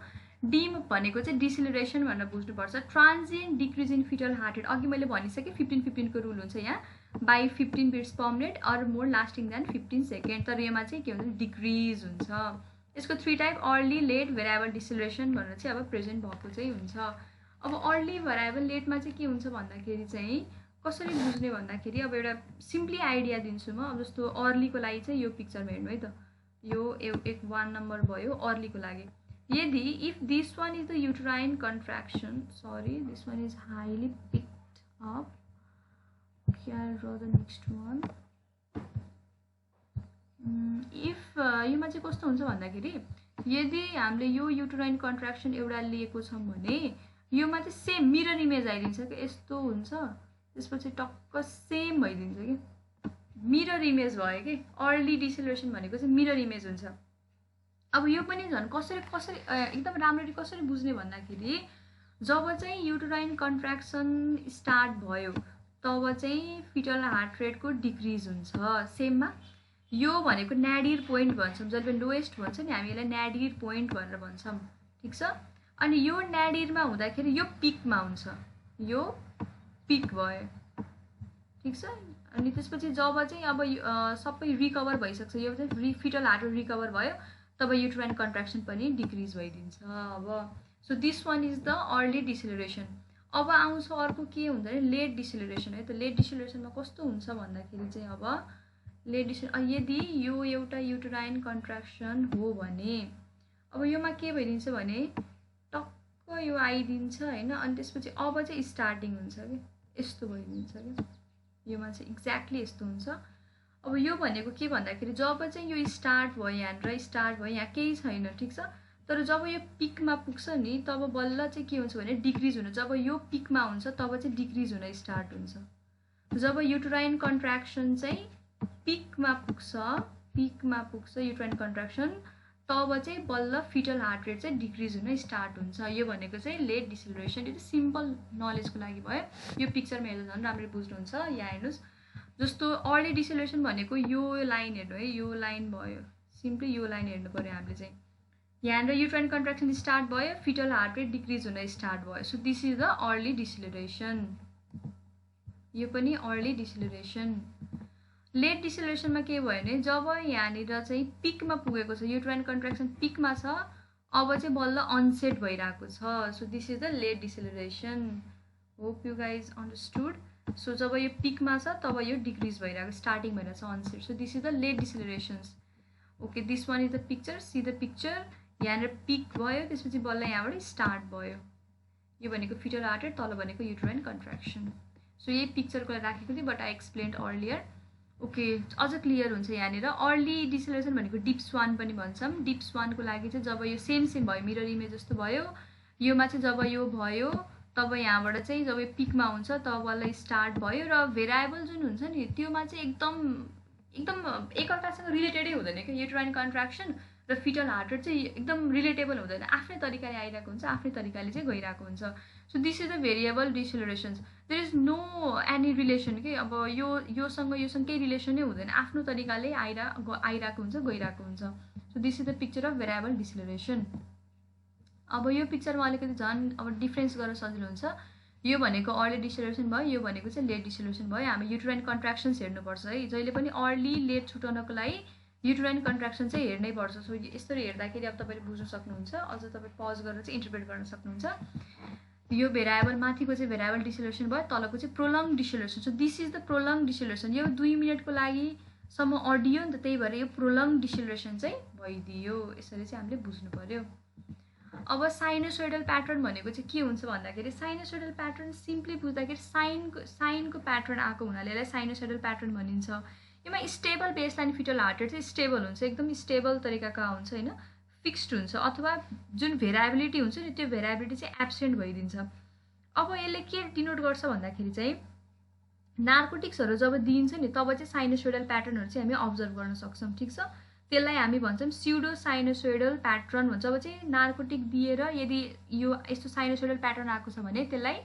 D भनेको चाहिँ डिसेलरेसन भनेर बुझ्नुपर्छ। Transient decrease in fetal heart rate, अघि मैले भनिसकेँ 15-15 को रुल हुन्छ यहाँ, by 15 beats per minute or more lasting than 15 second. तर यसमा चाहिँ के हुन्छ डिक्रिज हुन्छ। यसको 3 type, early, late, variable deceleration भनेर चाहिँ अब प्रेजेन्ट भएको चाहिँ हुन्छ। अब अर्ली, भेरिएबल, लेटमा चाहिँ के हुन्छ भन्दाखेरि चाहिँ कसरी बुझ्ने भन्दाखेरि अब एउटा सिम्पली आइडिया दिन्छु म। अब जस्तो अर्लीको लागि चाहिँ यो पिक्चरमा हेर्नु है त, यो एक 1 नम्बर भयो अर्लीको लागि। यदि if this one is the uterine contraction, sorry this one is highly peaked up, I'll draw the next one. If योमा चाहिँ कस्तो हुन्छ भन्दाखेरि यदि हामीले यो युटराइन कन्ट्र्याक्सन एउटा लिएको छौँ भने योमा चाहिँ सेम मिरर इमेज आइदिन्छ कि यस्तो हुन्छ, त्यसपछि टक्क सेम भइदिन्छ कि मिरर इमेज भयो कि अर्ली डिसेलरेसन भनेको चाहिँ मिरर इमेज हुन्छ। अब यो पनि झन् कसरी एकदम राम्ररी कसरी बुझ्ने भन्दाखेरि जब चाहिँ युटराइन कन्ट्र्याक्सन स्टार्ट भयो तब चाहिँ फिटल हार्ट रेटको डिक्रिज हुन्छ। सेममा यो भनेको न्याडिर पोइन्ट भन्छौँ, जहिले पनि लोएस्ट भन्छ नि हामी, यसलाई न्याडिर पोइन्ट भनेर भन्छौँ, ठिक छ। अनि यो न्याडिरमा हुँदाखेरि यो पिकमा हुन्छ, यो पिक भयो, ठिक छ। अनि त्यसपछि जब चाहिँ अब सबै रिकभर भइसक्छ, यो चाहिँ फिटल हार्ट रेट रिकभर भयो तब युटराइन कन्ट्र्याक्सन पनि डिक्रिज भइदिन्छ। अब so this one is the early deceleration. अब आउँछ अर्को के हुन्छ भने लेट डिसेलरेसन है त। लेट डिसेलरेसनमा कस्तो हुन्छ भन्दाखेरि चाहिँ अब लेट यदि यो एउटा युटराइन कन्ट्र्याक्सन हो भने अब योमा के भइदिन्छ भने टक्क यो आइदिन्छ हैन, अनि त्यसपछि अब चाहिँ स्टार्टिङ हुन्छ कि यस्तो भइदिन्छ कि योमा चाहिँ एक्ज्याक्टली यस्तो हुन्छ। अब यो भनेको के भन्दाखेरि जब चाहिँ यो स्टार्ट भयो यहाँनिर, स्टार्ट भयो यहाँ केही छैन, ठिक छ, तर जब यो पिकमा पुग्छ नि तब बल्ल चाहिँ के हुन्छ भने डिक्रिज हुन, जब यो पिकमा हुन्छ तब चाहिँ डिक्रिज हुन स्टार्ट हुन्छ। जब युटराइन कन्ट्र्याक्सन चाहिँ पिकमा पुग्छ युटराइन कन्ट्र्याक्सन तब चाहिँ बल्ल फिटल हार्ट रेट चाहिँ डिक्रिज हुन स्टार्ट हुन्छ। यो भनेको चाहिँ लेट डिसेलरेसन। यो चाहिँ सिम्पल नलेजको लागि भयो। यो पिक्चरमा हेर्दा झन् राम्ररी बुझ्नुहुन्छ। यहाँ हेर्नुहोस्, जस्तो अर्ली डिसेलरेसन भनेको यो लाइन हेर्नु है, यो लाइन भयो, सिम्पली यो लाइन हेर्नु पर्यो हामीले चाहिँ। यहाँनिर युटराइन कन्ट्र्याक्सन स्टार्ट भयो, फिटल हार्ट रेट डिक्रिज हुन स्टार्ट भयो, so this is the early deceleration. यो पनि अर्ली डिसेलरेसन। लेट डिसेलरेसनमा के भयो भने जब यहाँनिर चाहिँ पिकमा पुगेको छ, युटराइन कन्ट्र्याक्सन पिकमा छ, अब चाहिँ बल्ल अनसेट भइरहेको छ, so this is the late deceleration. Hope you guys understood. So जब यो पिकमा छ तब यो डिक्रिज भइरहेको, स्टार्टिङ भइरहेको छ onset, so this is the late decelerations. Okay, this one is the picture, see the picture. यहाँनिर पिक भयो, त्यसपछि बल्ल यहाँबाट स्टार्ट भयो। यो भनेको फिटल हार्ट रेट, तल भनेको युटराइन कन्ट्र्याक्सन। सो यही पिक्चरको लागि राखेको थिएँ, but I explained earlier. Okay, अझ क्लियर हुन्छ यहाँनिर। अर्ली डिसेलरेसन भनेको डिप स्वान पनि भन्छौँ। डिप स्वानको लागि चाहिँ जब यो सेम भयो, मिरर इमेज जस्तो भयो, योमा चाहिँ जब यो भयो तब यहाँबाट चाहिँ जब यो पिकमा हुन्छ तब बल्ल स्टार्ट भयो, र भेरिएबल जुन हुन्छ नि त्योमा चाहिँ एकदम एकदम एकअर्कासँग रिलेटेडै हुँदैन क्या युट्राइन कन्ट्राक्सन र फिटल हार्ट रेट चाहिँ एकदम रिलेटेबल हुँदैन, आफ्नै तरिकाले आइरहेको हुन्छ, आफ्नै तरिकाले चाहिँ गइरहेको हुन्छ। So this is the variable decelerations, there is no any relation कि अब योसँग केही रिलेसनै हुँदैन, आफ्नो तरिकाले आइरहेको हुन्छ, गइरहेको हुन्छ। So this is the picture of variable deceleration. अब यो पिक्चरमा अलिकति झन् अब डिफ्रेन्स गर्न सजिलो हुन्छ। यो भनेको अर्ली डिसेलरेसन भयो, यो भनेको चाहिँ लेट डिसेलरेसन भयो। हामी युट्राइन कन्ट्राक्सन्स हेर्नुपर्छ है, जहिले पनि अर्ली लेट छुटाउनको लागि युट्राइन कन्ट्राक्सन चाहिँ हेर्नै पर्छ। सो यसरी हेर्दाखेरि अब तपाईँले बुझ्न सक्नुहुन्छ, अझ तपाईँ पज गरेर चाहिँ इन्टरप्रेट गर्न सक्नुहुन्छ। यो भेरिएबल माथिको चाहिँ भेरिएबल डिसेलरेसन भयो, तलको चाहिँ prolong deceleration. So this is the prolong deceleration. यो 2 मिनटको लागिसम्म अडियो नि त, त्यही भएर यो प्रोलङ डिसेलरेसन चाहिँ भइदियो। यसरी चाहिँ हामीले बुझ्नु पर्यो। अब साइनोसोइडल प्याटर्न भनेको चाहिँ के हुन्छ भन्दाखेरि, साइनोसोइडल प्याटर्न सिम्पली बुझ्दाखेरि साइनको प्याटर्न आएको हुनाले यसलाई साइनोसोइडल प्याटर्न भनिन्छ। यसमा stable baseline fetal heart rate चाहिँ स्टेबल हुन्छ, एकदम स्टेबल तरिकाका हुन्छ होइन, फिक्स्ड हुन्छ, अथवा जुन भेरिएबिलिटी हुन्छ नि त्यो भेरिएबिलिटी चाहिँ एब्सेन्ट भइदिन्छ। अब यसले के डिनोट गर्छ भन्दाखेरि चाहिँ नार्कोटिक्सहरू जब दिइन्छ नि तब चाहिँ साइनोसोइडल प्याटर्नहरू चाहिँ हामी अब्जर्भ गर्न सक्छौँ, ठिक छ। त्यसलाई हामी भन्छौँ स्युडो साइनोसोइडल प्याटर्न भन्छ। जब चाहिँ नार्कोटिक दिएर यदि यो यस्तो साइनोसोइडल प्याटर्न आएको छ भने त्यसलाई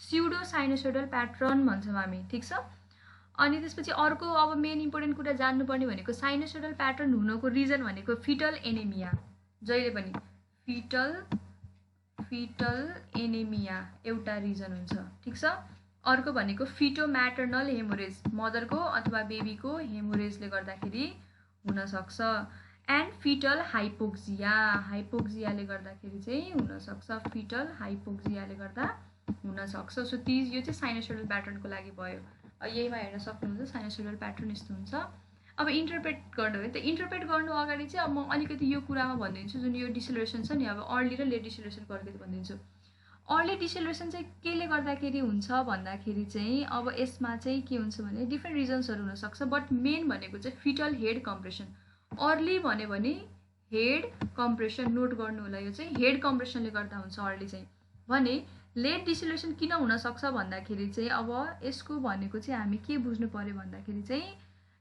स्युडो साइनोसोइडल प्याटर्न भन्छौँ हामी, ठिक छ। अनि त्यसपछि अर्को अब मेन इम्पोर्टेन्ट कुरा जान्नुपर्ने भनेको साइनोसोइडल प्याटर्न हुनको रिजन भनेको फिटल एनेमिया, जहिले पनि फिटल एनेमिया एउटा रिजन हुन्छ, ठिक छ। अर्को भनेको फिटो म्याटर्नल हेमोरेज, मदरको अथवा बेबीको हेमोरेजले गर्दाखेरि हुनसक्छ। एन्ड फिटल हाइपोक्सियाले गर्दाखेरि चाहिँ हुनसक्छ, फिटल हाइपोक्सियाले गर्दा हुनसक्छ। सो यो चाहिँ साइनोसोइडल प्याटर्नको लागि भयो। यहीमा हेर्न सक्नुहुन्छ साइनोसोइडल प्याटर्न यस्तो हुन्छ। अब इन्टरप्रेट गर्नु हो भने त इन्टरप्रेट गर्नु अगाडि चाहिँ अब म अलिकति यो कुरामा भनिदिन्छु, जुन यो डिसेलरेसन छ नि, अब अर्ली र लेट डिसेलरेसनको अलिकति भनिदिन्छु। अर्ली डिसेलरेसन चाहिँ केले गर्दाखेरि हुन्छ भन्दाखेरि चाहिँ अब यसमा चाहिँ के हुन्छ भने डिफ्रेन्ट रिजन्सहरू हुनसक्छ, बट मेन भनेको चाहिँ फिटल हेड कम्प्रेसन। अर्ली भन्यो भने हेड कम्प्रेसन, नोट गर्नु होला, यो चाहिँ हेड कम्प्रेसनले गर्दा हुन्छ अर्ली चाहिँ। भने लेट डिसेलरेसन किन हुनसक्छ भन्दाखेरि चाहिँ अब यसको भनेको चाहिँ हामी के बुझ्नु पर्यो भन्दाखेरि चाहिँ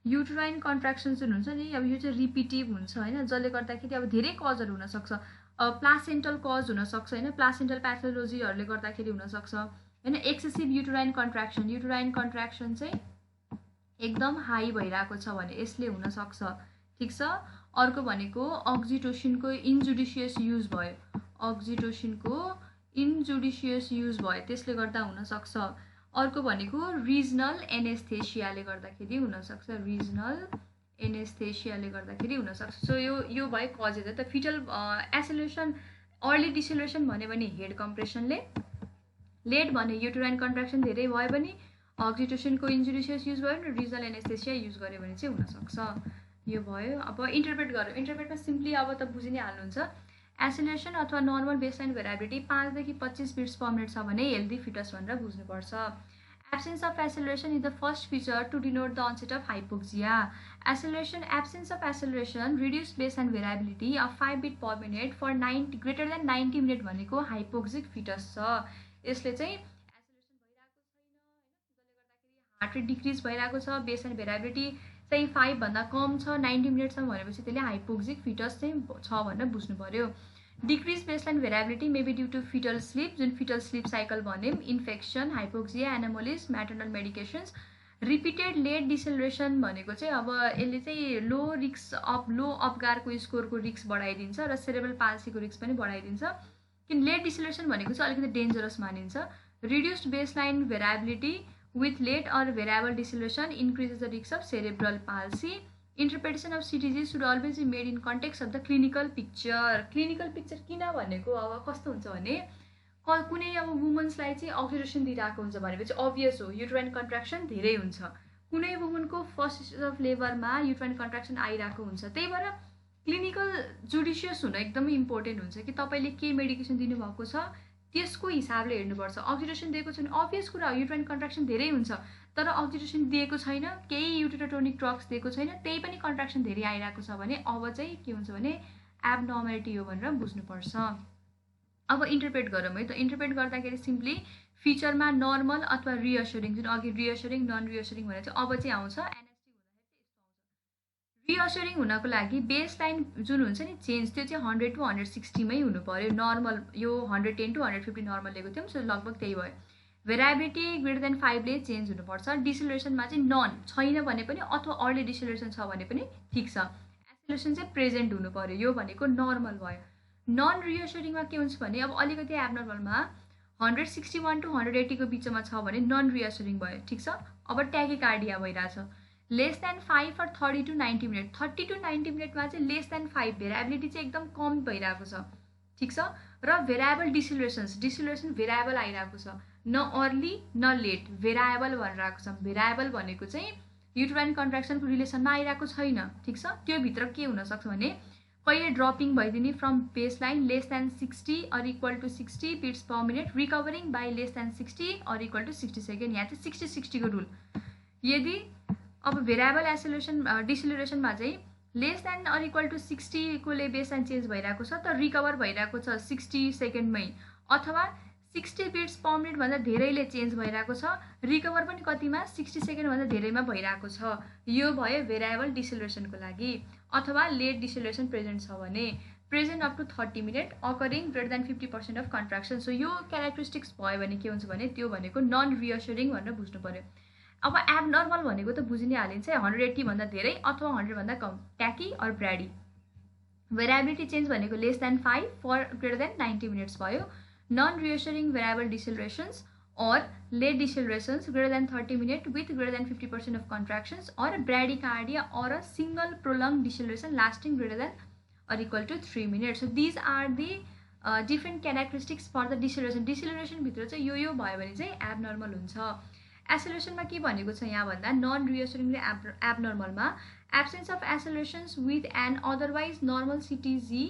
युट्राइन कन्ट्राक्सन जुन हुन्छ नि, अब यो चाहिँ रिपिटिभ हुन्छ होइन, जसले गर्दाखेरि अब धेरै कजहरू हुनसक्छ। प्लासेन्टल कज हुनसक्छ होइन, प्लासेन्टल प्याथोलोजीहरूले गर्दाखेरि हुनसक्छ होइन। एक्सेसिभ युट्राइन कन्ट्राक्सन चाहिँ एकदम हाई भइरहेको छ भने यसले हुनसक्छ, ठिक छ। अर्को भनेको अक्जिटोसिनको इन्जुडिसियस युज भयो, त्यसले गर्दा हुनसक्छ। अर्को भनेको रिजनल एनेस्थेसियाले गर्दाखेरि हुनसक्छ, सो यो भयो कजेज त। फिटल एसेलेरेसन, अर्ली डिसेलरेसन भन्यो भने हेड कम्प्रेसनले, लेट भने युट्राइन कन्ट्राक्सन धेरै भयो भने अक्जिटोसिनको इन्जुडिसियस युज भयो भने, रिजनल एनेस्थेसिया युज गर्यो भने चाहिँ हुनसक्छ। यो भयो। अब इन्टरप्रेट गरौँ। इन्टरप्रेटमा सिम्पली अब त बुझि नै हाल्नुहुन्छ, एसेलेरेसन अथवा नर्मल बेसलाइन भेरिएबिलिटी 5 देखि 25 बिट्स पर मिनट छ भने हेल्दी फिटस भनेर बुझ्नुपर्छ। Absence of acceleration is the first feature to denote the onset of hypoxia. Absence of acceleration reduced baseline variability of 5 bit per minute for greater than 90 minute भनेको hypoxic fetus छ। यसले चाहिँ acceleration भइरहेको छैन हैन, जसले गर्दाखेरि हार्ट रेट डिक्रिज भइरहेको छ, बेसलाइन भेरिएबिलिटी चाहिँ 5 भन्दा कम छ 90 मिनटसम्म भनेपछि त्यसले हाइपोक्सिक फिटस चाहिँ छ भनेर बुझ्नु पर्यो। Decrease baseline variability may be due to fetal sleep, जुन फिटल स्लिप साइकल भन्यौँ, infection, hypoxia, anomalies, maternal medications. Repeated late deceleration भनेको चाहिँ अब यसले चाहिँ लो अपगारको स्कोरको रिस्क बढाइदिन्छ र सेरेब्रल पाल्सीको रिस्क पनि बढाइदिन्छ। किन लेट डिसेलरेसन भनेको चाहिँ अलिकति डेन्जरस मानिन्छ। Reduced baseline variability with late or variable deceleration increases the risk of cerebral palsy. Interpretation of CTG should always be made in context of the clinical picture. Clinical picture किन भनेको अब कस्तो हुन्छ भने कुनै अब वुमन्सलाई चाहिँ अक्सिडेसन दिइरहेको हुन्छ भनेपछि अभियस हो युट्राइन कन्ट्राक्सन धेरै हुन्छ। कुनै वुमनको फर्स्ट स्टेज अफ लेबरमा युट्राइन कन्ट्राक्सन आइरहेको हुन्छ, त्यही भएर क्लिनिकल जुडिसियस हुन एकदमै इम्पोर्टेन्ट हुन्छ कि तपाईँले के मेडिकेसन दिनुभएको छ त्यसको हिसाबले हेर्नुपर्छ। अक्सिडेसन दिएको छ भने अभियस कुरा हो युट्राइन कन्ट्राक्सन धेरै हुन्छ, तर अक्सिडेसन दिएको छैन, केही युटेरोटोनिक ड्रग्स दिएको छैन, त्यही पनि कन्ट्राक्सन धेरै आइरहेको छ भने अब चाहिँ के हुन्छ भने एब्नर्मालिटी हो भनेर बुझ्नुपर्छ। अब इन्टरप्रेट गरौँ है त। इन्टरप्रेट गर्दाखेरि सिम्पली फिचरमा नर्मल अथवा रिएस्योरिङ, जुन अघि रिएस्योरिङ नन रिएस्योरिङ भनेर चाहिँ अब चाहिँ आउँछ। एनएसटी हुँदाखेरि यस्तो आउँछ। रिअस्योरिङ हुनको लागि बेसलाइन जुन हुन्छ नि चेन्ज त्यो चाहिँ 100 to 160 मै हुनु पर्यो। नर्मल यो 110 to 150 नर्मल लिएको थियौँ, सो लगभग त्यही भयो। भेराबिलिटी ग्रेटर देन 5 ले चेन्ज हुनुपर्छ। डिसेलरेसनमा चाहिँ नन छैन भने पनि अथवा अर्ली डिसेलरेसन छ भने पनि ठिक छ। एसेलरेसन चाहिँ प्रेजेन्ट हुनु पर्यो, यो भनेको नर्मल भयो। नन रिअस्योरिङमा के हुन्छ भने अब अलिकति एबनर्मलमा 161 to 180 को बिचमा छ भने नन रिअस्योरिङ भयो, ठिक छ। अब ट्याकिकार्डिया भइरहेछ less than 5 for 30 to 90 minute. 30 to 90 मिनटमा चाहिँ लेस देन 5 भेराबिलिटी चाहिँ एकदम कम भइरहेको छ, ठिक छ। र भेराएबल डिसेलरेसन भेराएबल आइरहेको छ, न अर्ली न लेट, भेराएबल भनेर आएको छ। भेराएबल भनेको चाहिँ युटेराइन कन्ट्र्याक्सनको रिलेसनमा आइरहेको छैन, ठिक छ। त्यो भित्र के हुनसक्छ भने कहिले ड्रपिङ भइदिने from baseline less than 60 or equal to 60 beats per minute, recovering by less than 60 or equal to 60 second. यहाँ चाहिँ 60-60 को रुल। यदि अब भेराएबल एसेलरेसन डिसेलरेसनमा चाहिँ less than or equal to 60 कोले बेसलाइन चेन्ज भइरहेको छ त रिकभर भइरहेको छ 60 सेकेन्डमै, अथवा 60 बिट्स पर मिनट भन्दा धेरैले चेन्ज भइरहेको छ, रिकभर पनि कतिमा 60 सेकेन्ड भन्दा धेरैमा भइरहेको छ। यो भयो भेराएबल डिसेलरेसनको लागि। अथवा लेट डिसेलरेसन प्रेजेन्ट छ भने present up to 30 minute occurring greater than 50% of contraction. So यो क्यारेक्टरिस्टिक्स भयो भने के हुन्छ भने त्यो भनेको नन रिअस्योरिङ भनेर बुझ्नु पर्यो। अब एबनर्मल भनेको त बुझि नै हालिन्छ, 180 भन्दा धेरै अथवा 100 भन्दा कम, tachy or brady. Variability change भनेको less than 5 for greater than 90 minutes भयो। Non reassuring variable decelerations or late decelerations greater than 30 minute with greater than 50% of contractions, or bradycardia or a single prolonged deceleration lasting greater than or equal to 3 minutes. So these are the different characteristics for the deceleration. Deceleration भित्र चाहिँ यो भयो भने चाहिँ abnormal हुन्छ। एसेलरेसनमा के भनेको छ यहाँ भन्दा नन रिअस्योरिङ र एबनर्मलमा absence of accelerations with an otherwise normal CTG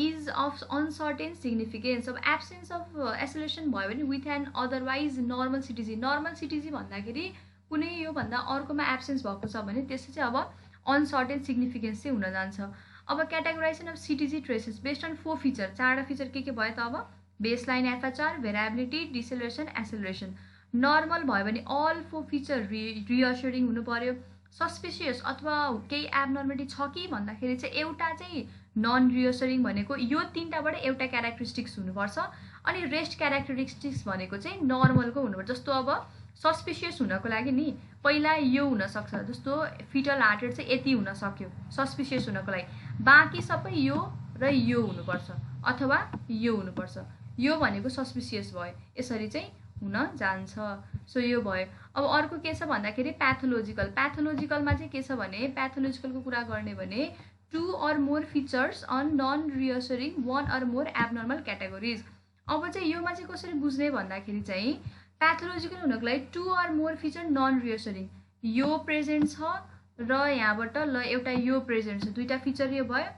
is of uncertain significance. अब एब्सेन्स अफ एसेलरेसन भयो भने with an otherwise normal CTG भन्दाखेरि कुनै योभन्दा अर्कोमा एब्सेन्स भएको छ भने त्यसको चाहिँ अब अनसर्टेन सिग्निफिकेन्स चाहिँ हुन जान्छ। अब categorisation of CTG traces based on 4 feature, 4वटा फिचर के भयो त अब बेसलाइन एफएचआर, भेराबिलिटी, डिसेलरेसन, एसेलरेसन। नर्मल भयो भने अल 4 फिचर रिअस्योरिङ हुनु पर्यो। सस्पिसियस अथवा केही एबनर्मलिटी छ कि भन्दाखेरि चाहिँ एउटा चाहिँ नन रिअस्योरिङ भनेको यो 3टाबाट एउटा क्यारेक्टरिस्टिक्स हुनुपर्छ, अनि रेस्ट क्यारेक्टरिस्टिक्स भनेको चाहिँ नर्मलको हुनुपर्छ। जस्तो अब सस्पिसियस हुनको लागि नि पहिला यो हुनसक्छ, जस्तो फिटल हार्ट रेट चाहिँ यति हुन सक्यो सस्पिसियस हुनको लागि, बाँकी सबै यो र यो हुनुपर्छ अथवा यो हुनुपर्छ। यो भनेको सस्पिसियस भयो, यसरी चाहिँ हुन जान्छ। सो यो भयो। अब अर्को के छ भन्दाखेरि प्याथोलोजिकलमा चाहिँ के छ भने प्याथोलोजिकलको कुरा गर्ने भने 2 or more features on non reassuring 1 or more abnormal categories। अब चाहिँ योमा चाहिँ कसरी बुझ्ने भन्दाखेरि चाहिँ प्याथोलोजिकल हुनको लागि 2 or more feature नन रिअस्योरिङ यो प्रेजेन्ट छ र यहाँबाट ल एउटा यो प्रेजेन्ट छ, दुईटा फिचर यो भयो।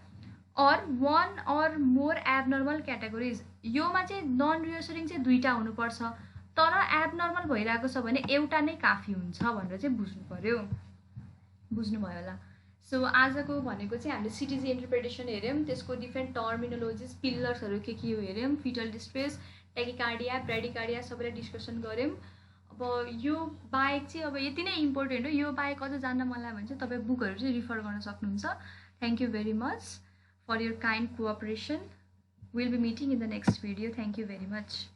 और 1 or more abnormal categories योमा चाहिँ नन रिअस्योरिङ चाहिँ दुईटा हुनुपर्छ, तर एबनर्मल भइरहेको छ भने एउटा नै काफी हुन्छ भनेर चाहिँ बुझ्नु पर्यो। बुझ्नुभयो होला। सो आजको भनेको चाहिँ हामीले सिटिजी इन्टरप्रिटेसन हेऱ्यौँ, त्यसको डिफ्रेन्ट टर्मिनोलोजिज, पिलर्सहरू के हो हेऱ्यौँ, फिटल डिस्ट्रेस, ट्याकिकार्डिया, ब्राडिकार्डिया सबैलाई डिस्कसन गऱ्यौँ। अब यो बाहेक चाहिँ अब यति नै इम्पोर्टेन्ट हो, यो बाहेक अझ जान्न मनलाई भने चाहिँ तपाईँ बुकहरू चाहिँ रिफर गर्न सक्नुहुन्छ। Thank you very much for your kind cooperation. Will be meeting in the next video. Thank you very much.